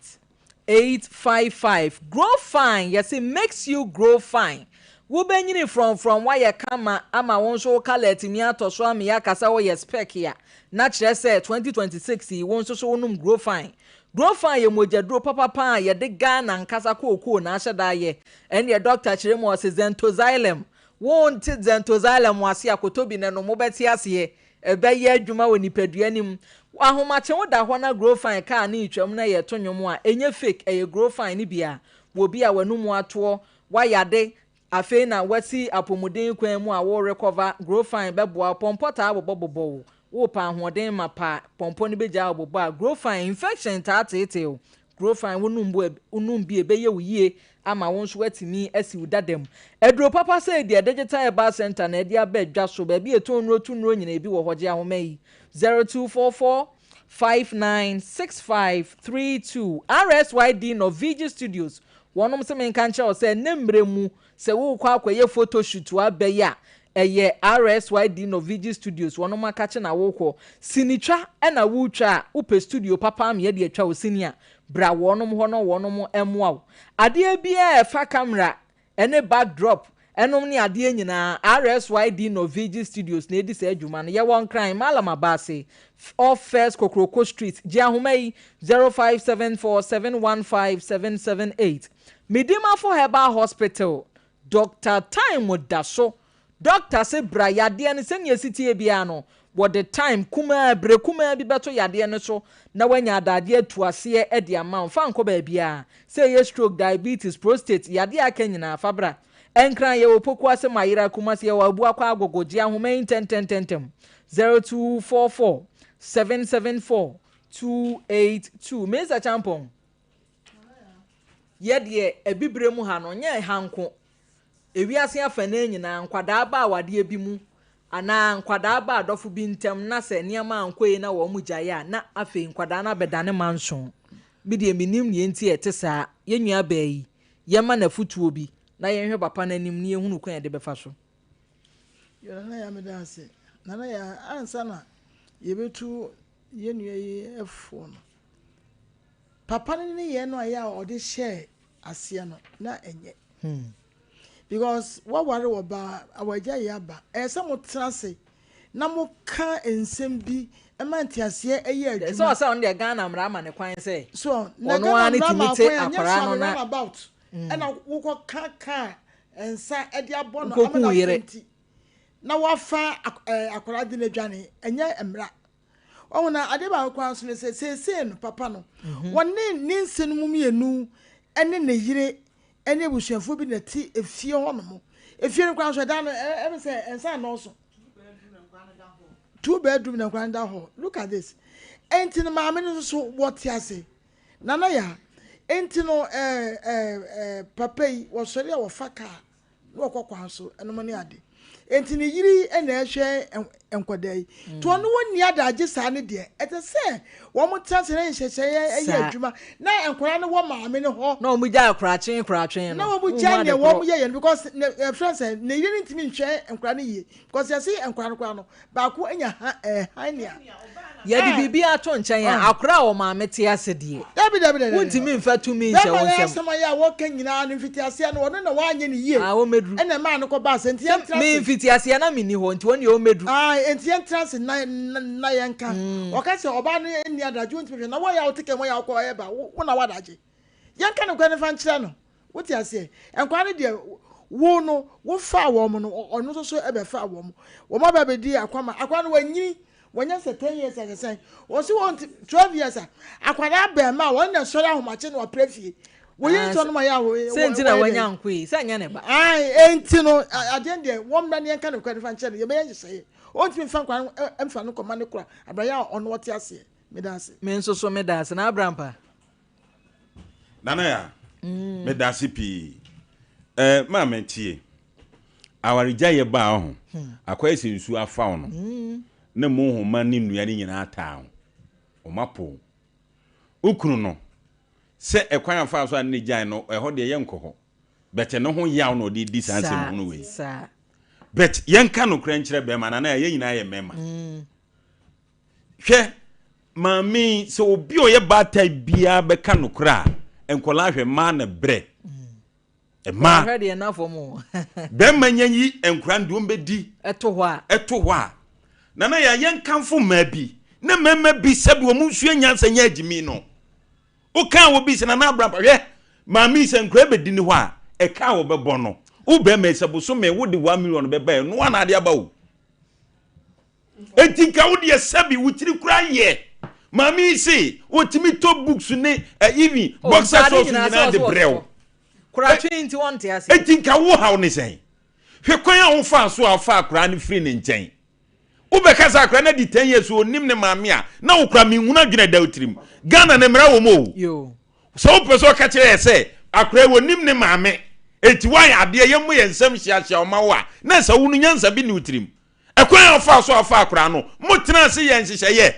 855 grow fine yes it makes you grow fine wo benyini from why kama ama won so kala timi atoso am ya kasa wo yes spec ya na kire se 2026 won so wonum grow fine ye mojadro papa ye de Ghana nkasa kokoo na ahyeda ye en ye doctor kire mo se zentoxylem won ti zentoxylem wase akotobi ne no mo beti ase ebe ye adwuma woni padua nim ahomache wo da ho na grow fine ka na itwam na ye to nwom a enye fake eye grow fine ni bia wo bia wanum ato wayade afi na wasi apomuden kwan mu a wo recover grow fine beboa pompota abobobo wo pa ahoden mapa pompo ni beja abobo a grow fine infection taatete o grow fine wonum bi ebe ye wiye ama won so watimi asi udadam edro papa say the digital herbal center na dia bedwa so ba bi etonro nyina ebi wo hoje ahomai 0244 596532 RSYD Novigi Studios wonom se men kan che o se nemremu se wo kwa akwaye photo shoot wa beya eye RSYD Novigi Studios wonom akache na wo sinitwa na wutwa upe studio papa am ye de atwa o sinia bra wonom ho no wonom emwa ade bia e fa camera ene backdrop enom ni ade nyina RSYD Novigi Studios na edi se adwuma no ye won kran malama base off First Kokroko Street Jiahomai 0574715778 Midima for Herbal Hospital Dr. Time Daso Doctor se bra yade ne se ne sitie bia no what the time kuma bi beto yade ne so na wanya adade atuase e de amount fa nko ba bia say ye stroke diabetes prostate yade akanyina fabra enkran ye opoku ase mayira kuma se ye wabu akwa agogoji ahoma 10 0244 774 282 Mesa Champon ye de ebibremu ha no nye hanko ewiase afa na nyina nkwadaa ba awade bi mu ana nkwadaa ba adofo bi ntem na se niam ankoe na wo mu gyae a na afa nkwadaa na bedane manso bi de minim ne enti etesa yenua ba yi yema na futuo bi na yenhwe papa na nim ne ehunu kwan de befa so na ya medase na ya ansa na yebetu yenua yi efo no papa ne ye no aya o de share asia no na enye because what worry about awaja yaba some trance na mo ka ensem bi e man tiase eye adwuma so on the Ghana mra ma ne kwan say so na Ghana timite akwara no na about na wo ko ka ensa e de abo no amana na wafa akwara de na dwane enye emra ona ade ba kwa so ne se no papa no wonne ninsen mu mienu ene ne yire ene busuafo bi na ti efie ho no efie no kwa so da no e say ensa no so 2 bedroom na kwanda ho look at this enti no maame no so what ya say nana ya enti no papa yi wo sori a wo faka no kokwa so eno mani ade enti ne yiri ena ehwe enkodai to no woni adaje sa ne de ete se wo mo tase na nhyehyeye eye adwuma na enkora ne wo maame ne ho na wo mu gya akratwen na wo mu gya ne wo mu ye because friends ne yiri ntimi nhwe enkora ne ye because ya see enkora no kwa no ba ko enya hania ya di bibia ato nchen ya akora wo maame te asede dabi wontimi mfa tumi nche wo nsem sama ya wo kan nyina no mfiti ase no no na wa anye ne ye wo medru ena ma no ko ba se nti entrance me mfiti ase na mini ho nti woni wo medru enti entrance na yanka o ka se oba no eni adaju ntimi na wo ya otike mo ya ko e ba wo na wadaje yanka no kwa ne fa nkyira no woti ase enkwa ne de wo no wo fa wo mo no ono so e be fa wo mo wo ma ba be di akwa no wanyini wanya se 10 years again o si want 12 years akwara ba ma won na sori ahomache no prefie wo yin to no ma ya wo senti na wanya nkwe sa nya ne ba enti no aden de wo mna ne yanka no kwa fa nche ye be yen se o ntimi fa kwa emfa no koma ne kura abraya ono wote ase medase me nso so medase na abrampa nana ya medase pi ma mentie awarija ye ba ho akwa ese nsu afa ono na mo homa ni nuare nyina ata o mapo ukunu no se ekwan afa so an ne gyan no eho de ye nkoho bete no ho yaw no de di sanse mo no we bet yenka no kra nkyere be ma na ye nyina ye mema hwe mami se obi o ye bata bia be ka no kra enkola hwe ma na bre ma hwe de na fo mo be manyanyi enkra ndom be di eto ho a nana ya yenkamfo ma bi na mema bi sabi wo munsu nyansa nya agimi no o kan wo bi se na abrampa hwe mami se nkra be di ni ho a e ka wo be bo no wo be ma sabo so me wo de 1 million be ba no na ade aba wo etinka wo de sabi wo tiri kura ye mami se wo timi to books ne even boxer so na de brew kura 21 te ase etinka wo hawo ne sen hwe kwan a wo fa so afa kura ne free ne nchen ubeka sakra na di 10 years onim ne maame a na okra menhuna dwene da otrim Ghana ne mra wo mo yo so peso ka kire se akra wonim ne maame eti wan ade ye mo ye nsam hia o ma wa na sa wunu nyansa bi ne otrim ekwan afa so afa akra no mo tena se ye nhyehyeye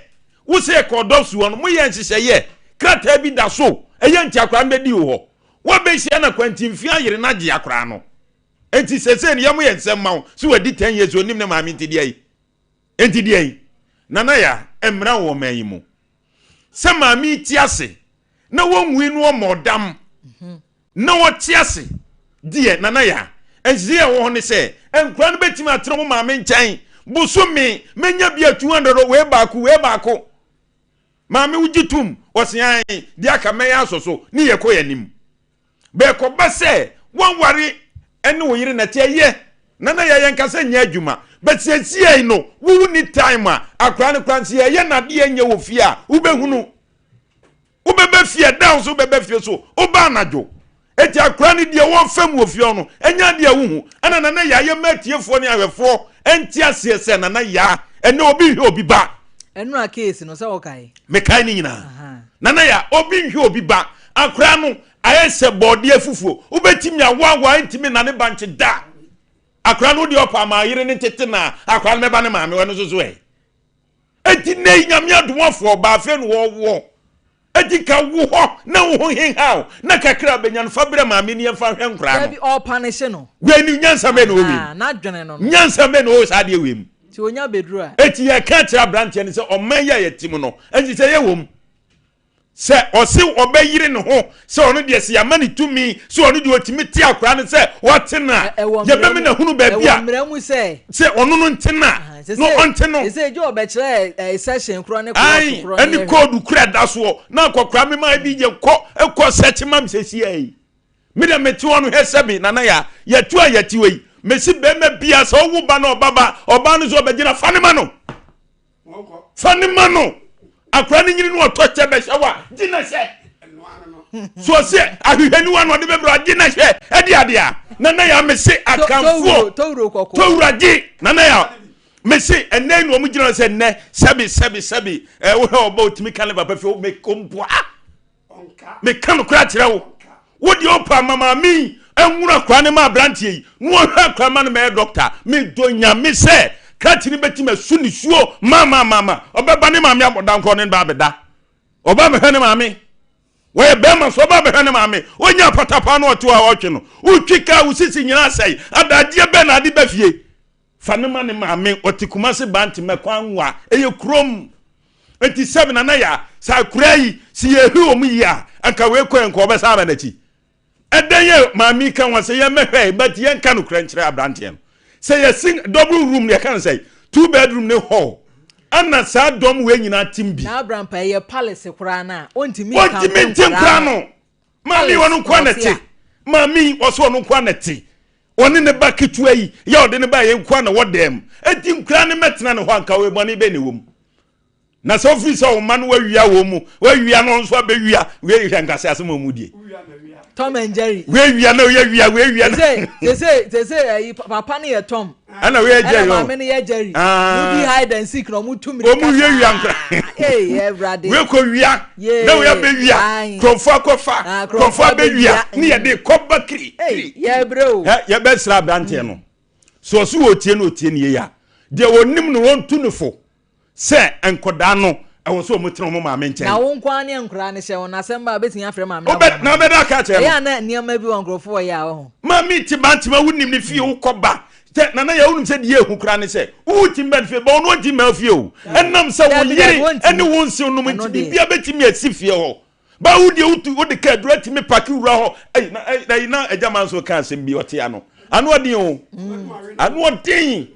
wo se kodosu no mo ye nhyehyeye krata bi da so eye nti akra mbedi ho wo be hia na kwantimfi ayere na gye akra no enti sese ne ye mo ye nsam ma so wadi 10 years onim ne maame ntidi ayi enti die nana ya emra wo mayimu se mami tiase na wonwi no modam na wo tiase die nana ya enzie wo ne se enkura no betimi atro mo mami nkyɛn busumi menya bia 200 we baako mami ujitum osian di aka meya asoso ni ye ko yanim be ko ba se won ware ene wo yire na tie nana ya yenkasa nya adwuma but sensie no wu ni time akra ne kranse ye na de anya wo fie a wo behunu wo bebe fie down so bebe fie so oba anajo eti akra ne de wo fam wo fie no enya de wo hu ana nana ya ye matiefo ne ahwefo enti ase se nana ya ene obi hwe obi ba enu a case no se wo kai me kai ni nyina nana ya obi hwe obi ba akra no ayese bode afufuo wo betimi awawa ntimi na ne banche da akra no de opa ma yire ne tete na akra meba ne maame wonu so e enti ne nyame adomafo ba afi no wo enti ka wo ho na wo hin haw na kakra benyan fa bre maame ne yemfa hwe nkra no bi opa ne hye no we ni nyansa me no wi na dwene no nyansa me no sa de wem ti onya bedru a enti ye ka tira branch ne se o man ya yetim no enti se ye wom se osi obayire ne ho se ono de se yamani tumi se ono de otimi ti akra ne se wotena ye be me na hunu ba bia mramu se ono no ntena no onteno se je obekire session kro ne kro ani code kura daso na akokra me ma bi je ko search mam sesi ai me de meti wonu hesebi nana ya yetu ayati wei mesi be me bia se owu ba na oba no so obegina fanima no akra ni nyini no otoche be hwa gina hye so se ahwehani wa no de be bro gina hye edi adea nana ya mesi akamfo towura gi nana ya mesi enne no mu gina se ne sebi wo he oba otimi kan papa fi me komboa me kan kura kire wo di opa mama mi enwura kwa ne ma brantie yi no hwa kwa ma no me doctor me donya me se kratini betima suni suo mama obeba ne maame abodan ko ne ba beda oba me hene maame we be ma so oba me hene maame onya patapa no oto a otwe no utwika usisi nyina sai adaje be na ade ba fie fanema ne maame otikuma se banti mekwanwa eye krom 87 na ya sa kurai si yehu omu ya anka we ko enko obesa ba na chi edenye maame kan wa se ye mehwe but ye nka no kranchire abrante no say a sing double room you can say 2 bedroom ne hall ana sa dom we nyina timbi na abrampa ye palace kura na ontimi kan no mami wonu kwa na ti mami oso wonu kwa na ti oni ne ba ketua yi ya ode ne ba ye kwa na wodem enti nkra ne metena ne ho anka we boni be ne wom na so office o man wa wia wo mu wa wia no nso be wia we hwe nkase asem o mu die Tom and Jerry. We wia na we wia. Say papa ne ye Tom. Ana we Jerry. Mama ne ye Jerry. You be hide and seek no mu tumi. O mu wia nkra. Hey, everybody. We ko wia. Na we be wia. Krofo akofa. Krofo be wia. Ni ye de koba kri. Hey, yeah bro. Ye be sra brante no. So so otie no otie ne ya. De wonim no won tu ne fo. Se enkoda no ewo so omotena mo maame nchen na won kwa ne nkura ne hye won asemba betin afre maame na be da ka che ya na niam bi won grofo ya ho maami ti bantima wunim ne fie wo koba te na ya wunim se de ehu kura ne se wo ti mba fie ba no di ma fie o enam se wo yiri ene won se onum ti bibia betimi asi fie ho ba wo de wo de ka durati me paki wura ho na ejama so ka asem bi ote ano anu odin o anu odin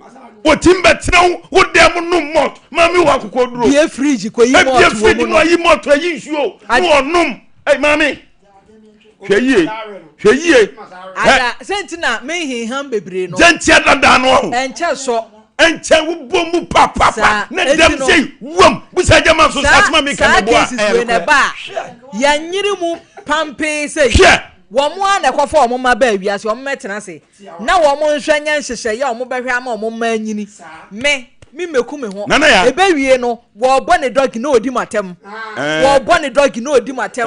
o timba tran wo dem no mot mami wa kokko duro bie fridge ko yi mot bie fridge no yi mot yi nsuo no num mami hweye ada sentina me hinham bebre no gentia dada no enche so enche wo bomu papa na dem sei wom busa jama so satma me kan bo a ya nyiri mu pampe sei womo a na kwofo omo ma ba wiase omo metena se na womo nhwanya nhyehyɛ ya omo behwe ama omo ma anyini me meku me ho ebe wie no wo bɔ ne dog na odi matem wo bɔ ne dog na odi matem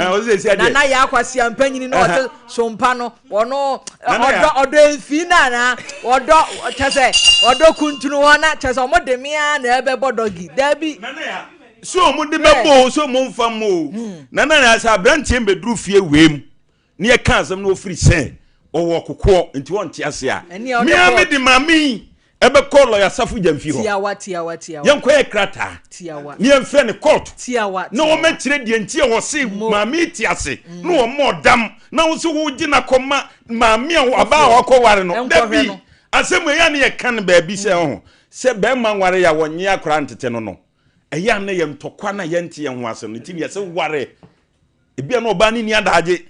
na ya akwase ampanyini na ɔte sompa no ɔno ɔdɔ enfi na ɔdɔ kyese ɔdɔ kuntunu ho na kyese omo de mia na ebe bɔ dogi dabi so omo de bebo so omo mfa mo na asa brantie mbedru fie wem ni e kan asem no ofiri se owo kokko nti won te ase a me am di mami ebe call lawyer safu jamfi ho tiawa yanko e krata tiawa ni emfre ne court tiawa na wo makire die nti e wo se mami ti ase na wo modam na wo se wo gina koma mami aba wo ware no dabi asem e ya ne ye kan ba bi se ho se be ma ware ya wonye akra ntete no eya na ye ntokwa na ye nte ye ho ase no nti ye se ware ebia na oba ni adaje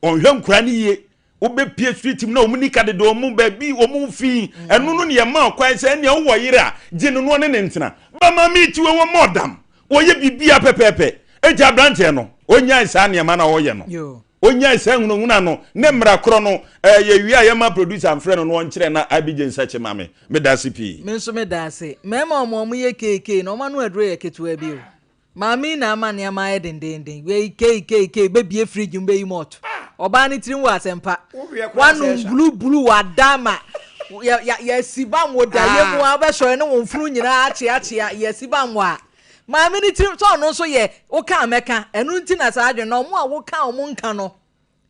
onhwe nkura ni ye obe pie street na omunika de do mu ba bi omu fi enu no ne ma kwan se ne wo yire a ginu no ne ntena ba ma mi ti wo modam wo ye bibia pepepe eja brante no onya isa ne ma na wo ye no onya isa hununa no ne mra kro no ye wi a ye ma producer amfre no no nkire na abigye sache ma me da CP me so me da se mema omo ye keke no ma no adro ye ketua bi o mami na amane ama ye dendenden we keke bebie fridge mbe yi mot oba ni tirim wa sempa wanu blue wa dama ya sibam wo da ye mu abɛsɔre ne wɔn furu nyinaa akyea ya sibam wa maame ni tim so no so ye wo ka ameka enu nti na sa adwe na ɔmo a wo ka ɔmo nka no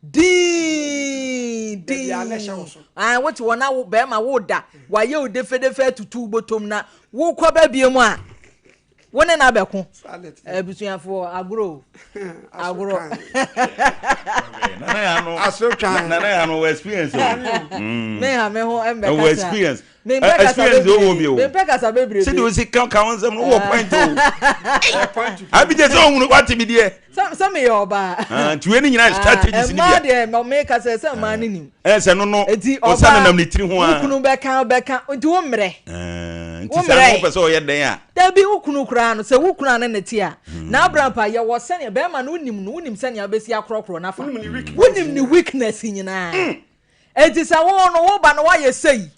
din what wona wo be ma wo da wa ye o defedefe tutu botom na wo kwa ba bie mu a wone na beko ebusuafo agro nana ya no experience me ha me ho embeka experience o bi o me peka sa bebre se do si kan nsem no wo point o abi je so hunu what be there some me Obaa tuwe ni nyina strategies ni bia ma de ma me ka se ma ni nim se no o sa na nam ni tiri ho a ukunu beka nti wo mre nti sa no pese o ye den a da bi ukunu kura no se ukunu na ne ti a na abrampa ye wo se ne be ma no unim se ne abesi akrokro na fa unim ni weakness nyina enti sa wo no wo ba no wa ye sei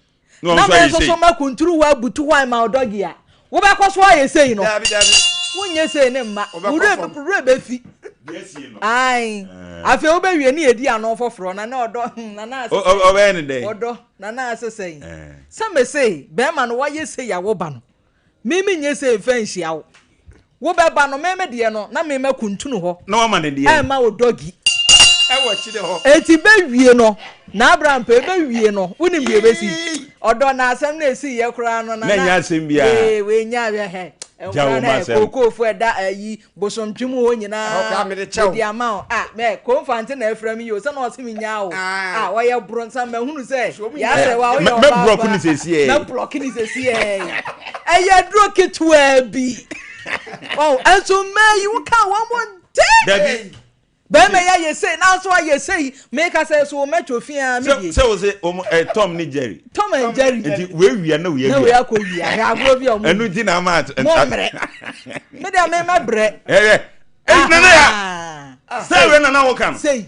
na me so ma kunturu wa butu wa ma odogi a wo be koso wa ye sei no wonye sei ne mma wure be fi ai afi wo be wie ne edi ano foforo na odo na na o be ne dey odo na na asesei some say be ma no wa ye sei ya wo ba no mimi nye sei fanhia wo be ba no meme de no na meme kuntunu ho na wo ma ne de ma odogi wo chi de ho eti be wie no na Abraham pe be wie no unim wie be si odo na asem na esi ye kura no na nya asem bia we nya we he kokofo eda ayi bosontwem ho nyina di ama me konfante na efram yi o se na o se nya o wo ye bronsa ma hunu se ya se wa o yo me block ni se sie me block ni se sie eye dro ketua bi oh enso me you can one more day Bema ya ye say now so ye say make us say so much ofia me say o say Tom ni Jerry Tom and Jerry enti we wia na we we akowia agro bi o mo enu ti na ma me dey me ma bre nana ya say we nana wo kan say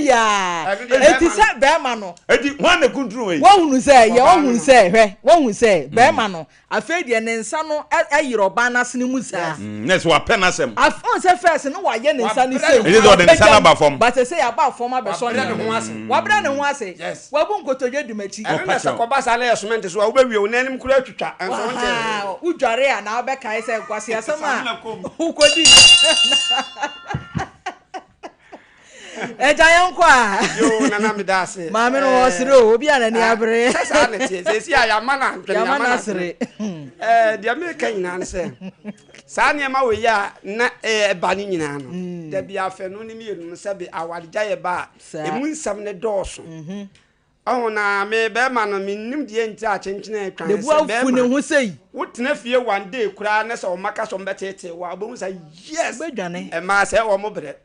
ya enti say bema no enti wan na kuntru we wo hunu say ye wo hunu say hwe wo hunu say bema no afedie ne nsa no ayiro ba na sene mu sa next wa penasem afon say first no wa ye ne nsa ni say e do the nsa na ba form but say ya ba form abeso ne ho ase wa bra ne ho ase wa bu nkotodwe dumachi na se ko ba sa na esment so wo ba wi o nanim kura twitwa enso wonte udware ya na obeka say kwase asema ukodi Ejayan kwa yo nana me da se maame no osire obi anani abre sa na tie se si ya mana ya sire dia me kan nyina se sa ne ma we ya na ba ni nyina no da bia afa no ni mienu se be awadja ye ba emu nsam ne doso na me be ma no minnim die nti a chenchena atwan se be ma de bu ne ho sei wotena fie one day kura na se o maka so mbetete wa bo sa yes bedwane e ma se o mo bre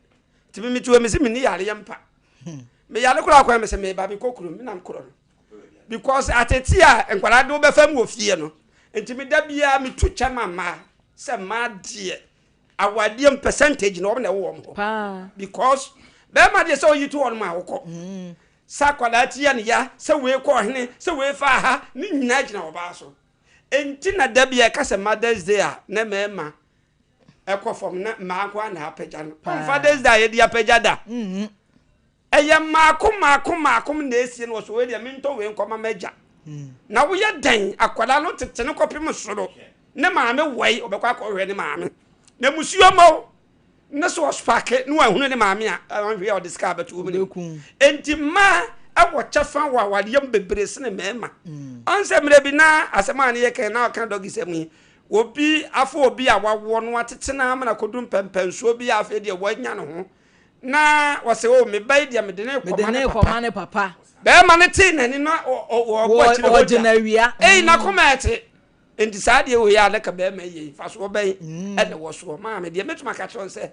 tibi mi tuwe mi si mi ni yare yampa me yare kura kwa me se me ba bi kokuru mi nam kuro no because ateti a enkwara de obefam wo fie no enti mi da bia mi tu chama ma se ma die awade percentage no na wo mo because be ma de se oyitu won ma wokọ sa kwada ti ya ne ya se we ko hene se we fa ha ni nyina gina oba so enti na da bia ka se Mother's Day a na mema ekofom na maakwa na apagya no Father's Day ye dia apagya da eye maakom na esie no so we dia minto we nkoma magya na wo ye dan akwala no tete ne kopim soro ne maame wei obekwa akọhwe ne maame na musuo mo ne so spake no ahunu ne maame a hwe o discover to me enti ma awo chafa wa wadiyam bebre se ne mema onse mre bi na asema ne ye kan na kan dogi semu obi afọ obi a wawo no atetena amana kodum pempenso obi afa de wanya no ho na wase o me bai de me de ne koma ne papa be ma ne ti nani na o gina wia na komete enti sa de o ya na ka be ma ye fa so bai e de wo so ma me de metuma ka chon se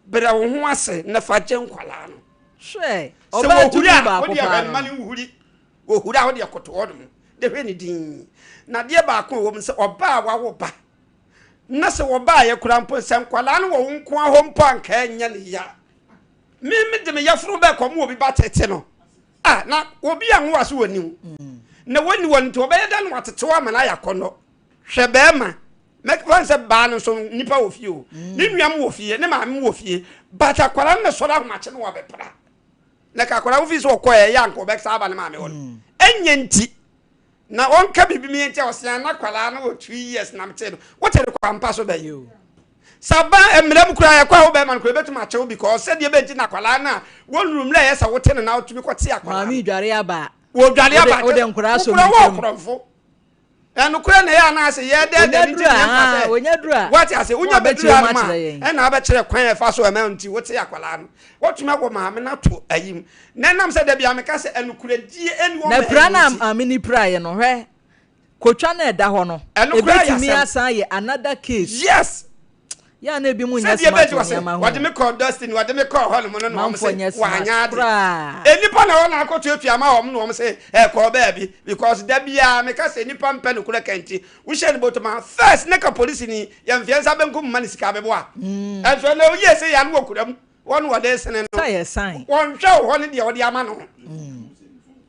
bere wo ho ase na fa je nkwala no hwe oba tu ba ko dia be ma ni wuhuri wo huri a wo de koto wo no de hwe ni din na de ba ko wo se Obaa wa wo ba na se Obaa ye kura mpo se nkwala no wo nko a ho mpo anka nya ne ya mi de me yafuru be ko mo obi ba tete no na obi anwo aso wani na wani won to be da no watetewa ma na yakono hwe be ma make one se ba no so nipa wo fie o ni nuam wo fie ne maame wo fie bata kwala na so da ma che no wa be pra na ka kwala wo fie so ko ya nko be sa ba ne maame won enya nti na on ka bibi mi enti osia na kwala na 2 years na mte no what e kwa mpa so be you saba emrem kura ya kwa wo be man kura betuma chew because said ye be enti na kwala na wonrum la yesa wote na otumi kwate akwala mami dware aba wo dware aba wo de nkura so mi enu kura na ya na ase ye de nti na onya dura what ase unya bedura ma e na aba kire kwan e fa so e ma nti wote akwala no wotuma go ma me na to ayim na nam se da bia me ka se enu kura die enu wo na pra na amini pra ye no hwe kotwa na eda ho no ebetimi asan ye another case yes ya na ebi mu nya smart wade me call Dustin wade me call hall mo no say wanya de enipa na wona akoto afia ma wo no say e call baby because da bia me ka say nipa mpa no kula kanti wo she ni botoma first na ka police ni ya mfiansa benkum ma ni sika bebo a enso na oye say ya no okuram won wade sene no say sign won hwe wo ne de wode ama no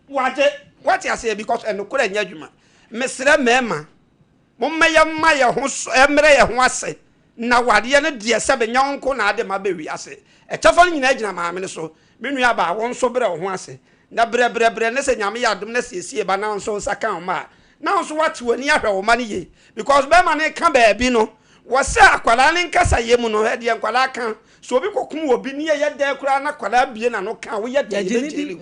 wade what you say because eno kula nya dwuma mesre mema momma ya ma ye ho emre ye ho ase na wade ne de se be nyonko na ade ma be wi ase e chafo nyina gina maame ne so menu ya ba won so bre ho ase na bre ne se nyame ya dum na siesie ba na so saka o ma na so wate wani ahwe o ma ne ye because be ma ne ka ba bi no wo se akwala ne nkasa ye mu no he de akwala kan so obi kokum obi ne ye de kura na akwala bie na no kan wo ye de be jeli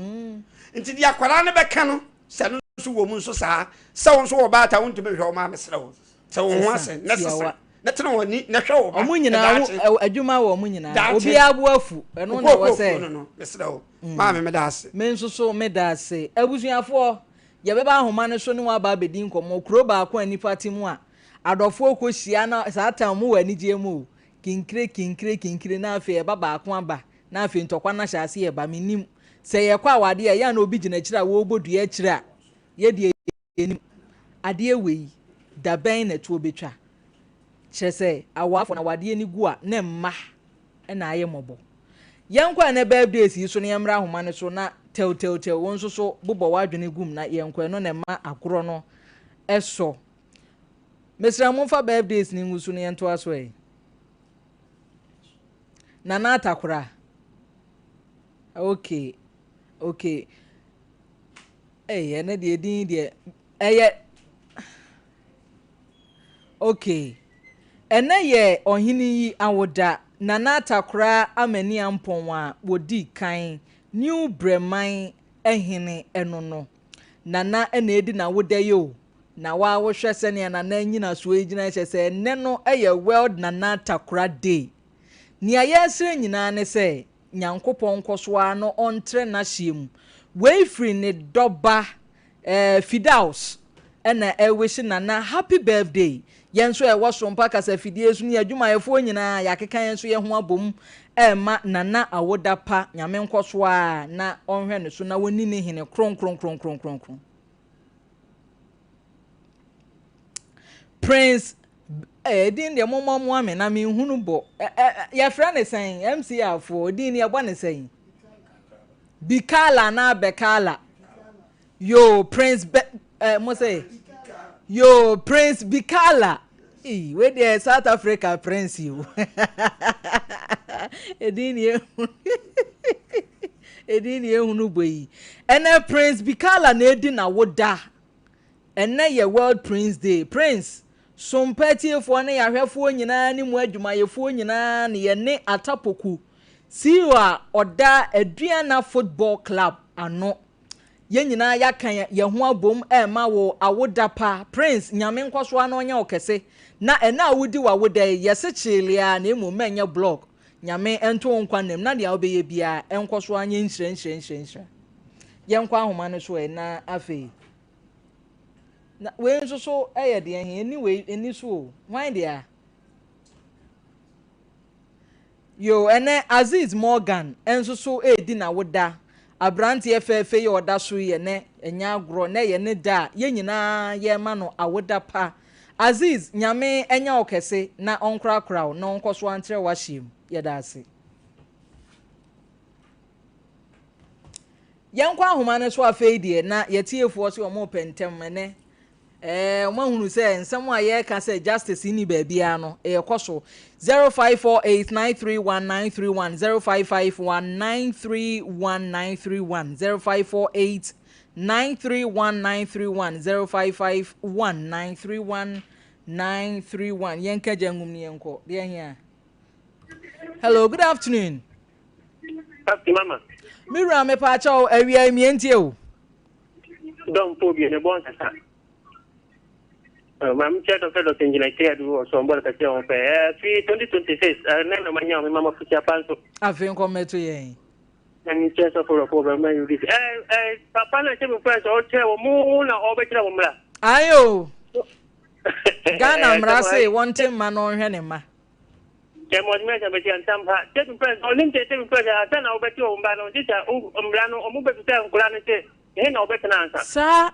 nti de akwala ne be ka no se no so wo mu so saa se won so wo ba ta won to be hwe o ma mesre wo se wo ho ase necessary na tena woni na hwe wo omunyina adwuma wo omunyina obi abu afu eno na wo se no mesre wo ma me da ase men so me da ase abusuafo ye beba ahoma ne so ne wa ba bedi nkomo kuro ba akwa nipa timu a adofo okohia na satan mu wani je mu kinkire na afi e baba akwa ba na afi ntokwa na hyase ye ba menim se ye kwa wade ya na obi gina kira wo bodua kira ye de enim ade ewe da ben na to betwa kyese awafo na wade ni gu a na mma na aye mobo yenkwa na birthdays yi so na yemra ahoma ne so na tel won so bobo wadwene gum na yenkwa no na ma akoro no eso mesra monfa birthdays ni ngusu na yento aso e na atakora okay ene de din de eye okay ene ye ohini yi awoda na atakora amani ampon a wodi kan new breman ehene eno no na ene edi na woda yo na wa wo hwese ne na nyina so ejina hwese ne no eye world na atakora day ni ayesre nyina ne se nyankopon kosoa no ontre na hiem we free ne doba Fidaus ena wish na happy birthday yenso e wo Sompa kasa fidie su ne adwuma yefo nyina yakeka yenso ye ho abom ma nana awoda pa nyame nkosoa na onhwe ne so na woni ne hene kron Prince din de momo ame na me hunu bo ya fra ne sen MC afo din ne ebo ne sen Bikala na Bekala yo Prince mo say yo Prince Bikala we dey South Africa Prince you edin ye hunu bo yi ene Prince Bikala na edi na woda ene ye World Prince Day Prince Sompatiefo na yahwefo nyina ni mu adwumayefo nyina ne ye ne atapoku siwa oda aduana football club ano ye nyina yakan ye ho abom ma wo awoda pa Prince nyame nkoso ano nya okese na ena awudi wa woda yese chilia na emu menya blog nyame ento nkwanem na dia obeye bia enkoso anya nhire ye nkwa ahoma no so na afi na we nso so de anyway eni so why there yo ene Aziz Morgan enso so edi na woda abrante efefe ye oda so ye ne enya agro na ye ne da ye nyina ye ma no awoda pa Aziz nyame enya okese na onkrakra na onkoso antre wahiem ye da ase yankwa ahoma ne so afei die na ye tiefo so omo pentem ne omahunu se nsem a ye ka se justice ni ba bia no ekoso 0548931931 0551931931 931 yenka jangum ni yenko dia here. Hello, good afternoon. Mama. Mira me pa chaw awia mi entie o. Don't phobia ne bon kasa. Mam chato fedo tenjina tia du so mbona ka tia on pe 2026 na manya me mama fucha panso. Afin ko meto yen. And chance for a problem man you this. Papa na chemu friends o che o mu na o be kira mo mra. Ayo. Ghana mra say one thing man on hwe ne ma. Chemo me cha be ti antam ha. Chemu friends o lim chemu friends ata na o be ti o mba no ti cha mra no o mu be ti nkura ne che. He na o be tena ansa. Sa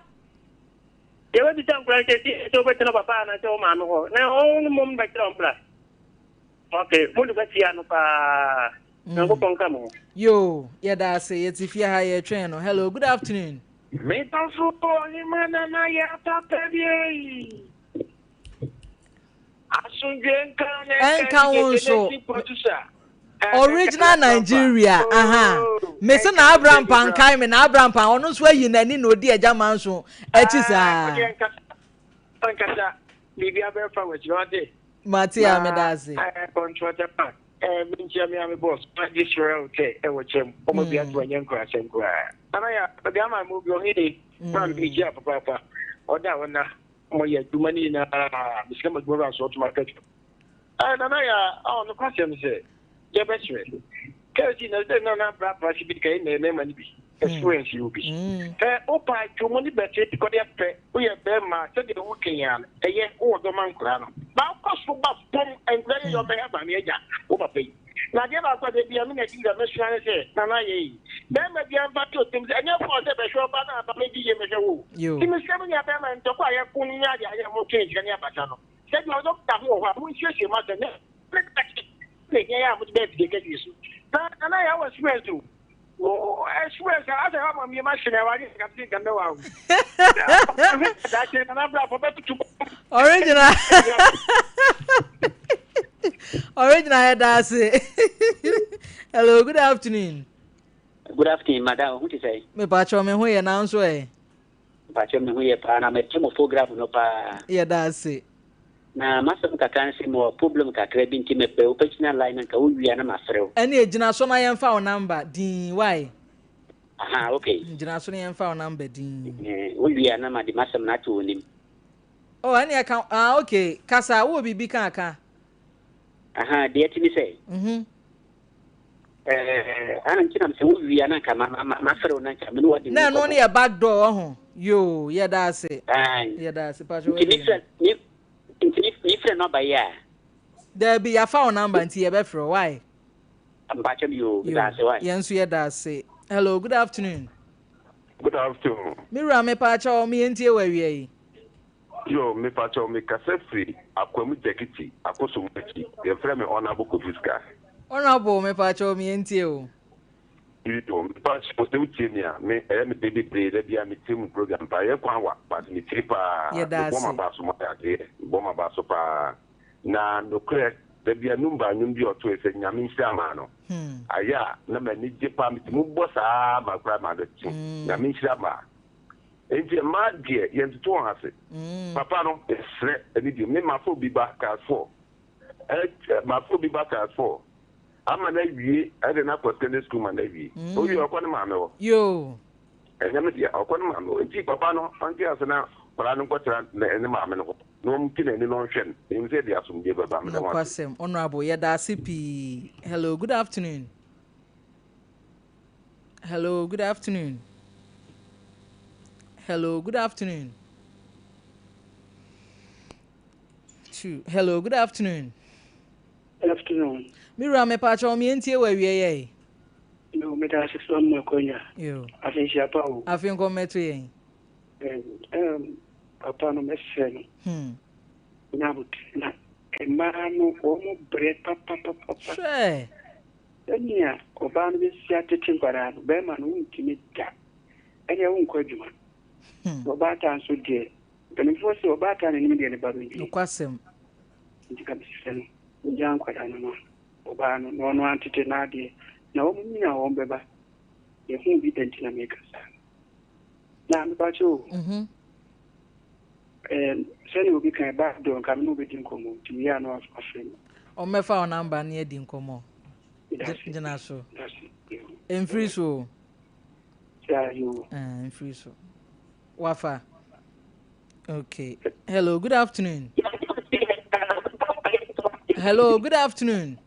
Ye we ti nkura che ti o be tena papa na che o ma no ho. Na o mu be kira mra. Okay, mo du be ti anu pa. Yo, yeah, that's it. If you have a train, hello, good afternoon. Original Nigeria, Mr. Abraham Pankai, and Abraham Pan, on whose way you need no dear German so. Matia Medasi. I'm boss. This round, okay, I was him. Almost be at 1 young class and cry. And I am move your head. Probably be here for Papa. Or that one, more yet, too many in a discover go out to my country. And I on the question say, your best friend. Because you know, no, Papa, she became a name and be. Experience you be. Opa, too many better because we have them, said the working on a year or the man crown. But of course, for bomb and very your bear by me, over pay. Now, give us what they be a minute in the mission, say, Nana, then maybe I'm back to things and your father, but your father, but maybe you may go. You must have your parent to acquire Punya, I am okay, and your patano. Said your doctor, who is your mother. Yeah, would bet they get you. And I was well too. Oh, I swear, I have a machine. I think I know how. That's original. Original, that's it. Hello, good afternoon. Good afternoon, madam. What you say? Me pacho me hu ye na nso e. Pacho me hu ye pa na me temo photograph no pa. Yeah, that's it. Na masam ka kan si mo problem ka kra bi nti me pe o pechina line nka wo wia na mafrew. Ene ejina so na yen fa o number din why? Aha, okay. Ejina so na yen fa o number din. Wo wia na ma di masam na to onim. Oh, ene account okay. Kasa wo bibi kan aka. Aha, de ti mi say. Anan kina se wo wia na ka mafrew na ka me no wadi. Na no ne back door ho. Yo, yeah that's it. Yeah that's it. Pacho. If not by yeah, there be a phone number and see a for why? I'm batching you. That's why. Yes, we that's say. Hello, good afternoon. Good afternoon. Mira me pacho me enti we Yo, me pacho me kase free. Akwamu jekiti, akoso mwechi. Ye frame me honorable Kofiska. Honorable me pacho me enti o. Yo, me pacho te uchenia. Me me baby play le bia me team program pa ye kwanwa, but me tripa. Boma baso ma ade, boma baso pa. Na no kre le bia numba nyumbi oto e se nyame nhyama no. Aya na me ni jepa me mu bosa ma kra ma de ti. Nyame nhyama. Enti ma die ye ntuto hase. Papa no esre eni di me ma fo bi ba ka fo. Ma fo bi ba ka fo. I'm an AV, I did not put in this school, and AV. Oh, you are one mamma. You. And I'm a one mamma. And keep Papa, until us now, but I don't got any mamma. No one can any notion. In said, they have some give about no question. Honorable, yeah, that's CP. Hello, good afternoon. Hello, good afternoon. Hello, good afternoon. Hello, good afternoon. Good afternoon. Mira me pacho me enti we ye. No, me da se so mo konya. Yo. Afin sia pa o. Afin ko meto yen. Papa no me se no. Na but na e ma no o mo bre papa. Sure. Enia Obaa no be sia tete kwara no be ma no ntimi da. Ene wo nkwadwuma. Obaa ta so de. Beni fo se Obaa ta ne nim de ne ba ro. No kwasem. Ndi ka bi se no. Njan kwara no. Obaa no no antete na de na wo nyina wo beba ye hu bi denti na meka sa Na me pacho. Send you be kind back door come no be dinkomo. Ti ya no afre. O me fa o number na di nkomo. Jina so. Enfree so. Yeah, you. Enfree so. Wafa. Okay. Hello, good afternoon. Hello, good afternoon.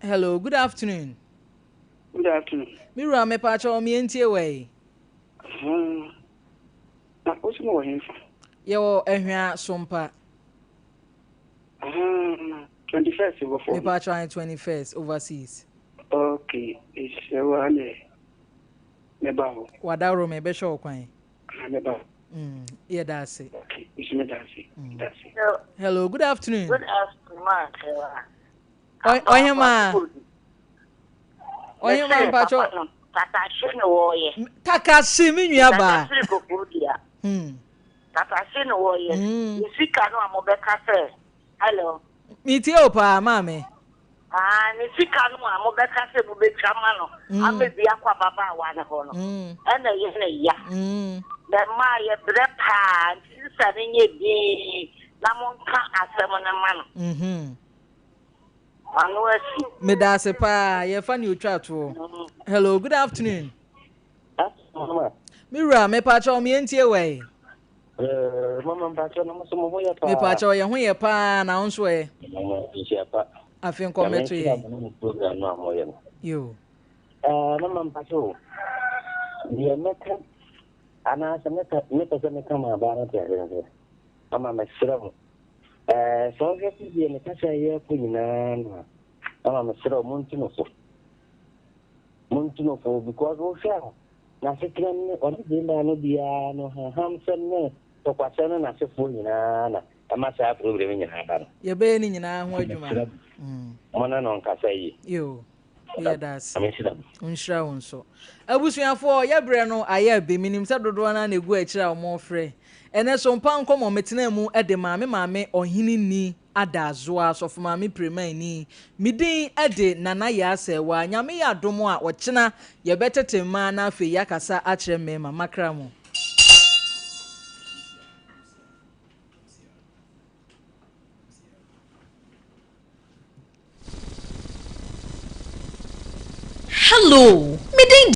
Hello, good afternoon. Good afternoon. Mira me pa cha o mi entie we. Na o si mo hin fa. Ye wo ehwa sompa. 21st over 4. Me pa cha 21st overseas. Okay, it's one Nebaho. Wadaro me be show kwan. Nebaho. Yeah, that's it. Okay, it's me that's it. That's it. Hello, good afternoon. Good afternoon. Oyema. Oyema pacho. Takashi no woye. Takashi mi nua ba. Takashi ko kudia. Takashi no woye. Nisika no amobeka se. Hello. Miti opa mame. Nisika no amobeka se bubecha mano. Amebi akwa baba wa ne ho no. Ena ye ne ya. The ma ye brepa, sisa nye bi. Na monka asemo ne mano. Medase pa ye fa ni otwa to. Hello, good afternoon. Mira me pa cha o mi entie we. Mama pa cha no mo so mo ya pa. Me pa cha o ye ho ye pa na onso e. Nsia pa. Afin ko meto ye. Yo. Mama pa cha. Ye meka ana se meka se kama ba na te. Mama me sira. So get the Natasha here, Punina. I'm a sure Montino because we shall. Nasakan or the Diano, Hampson, to Quasana, as a Punina. I must have proven in Haban. You're burning in our way, One on Casay. You. Yeah, that's unsure so. I wish you for your brano. I have been minim Sadwana and a good child more free. And as Sompa Nkomo metinemu e de maame ohini ni adazoa so for maame premani midin e de Nana Yaa Serwaah nyame ya domo a ochina ye betete ma na afi yakasa a kire me mama kramo. Hello, midin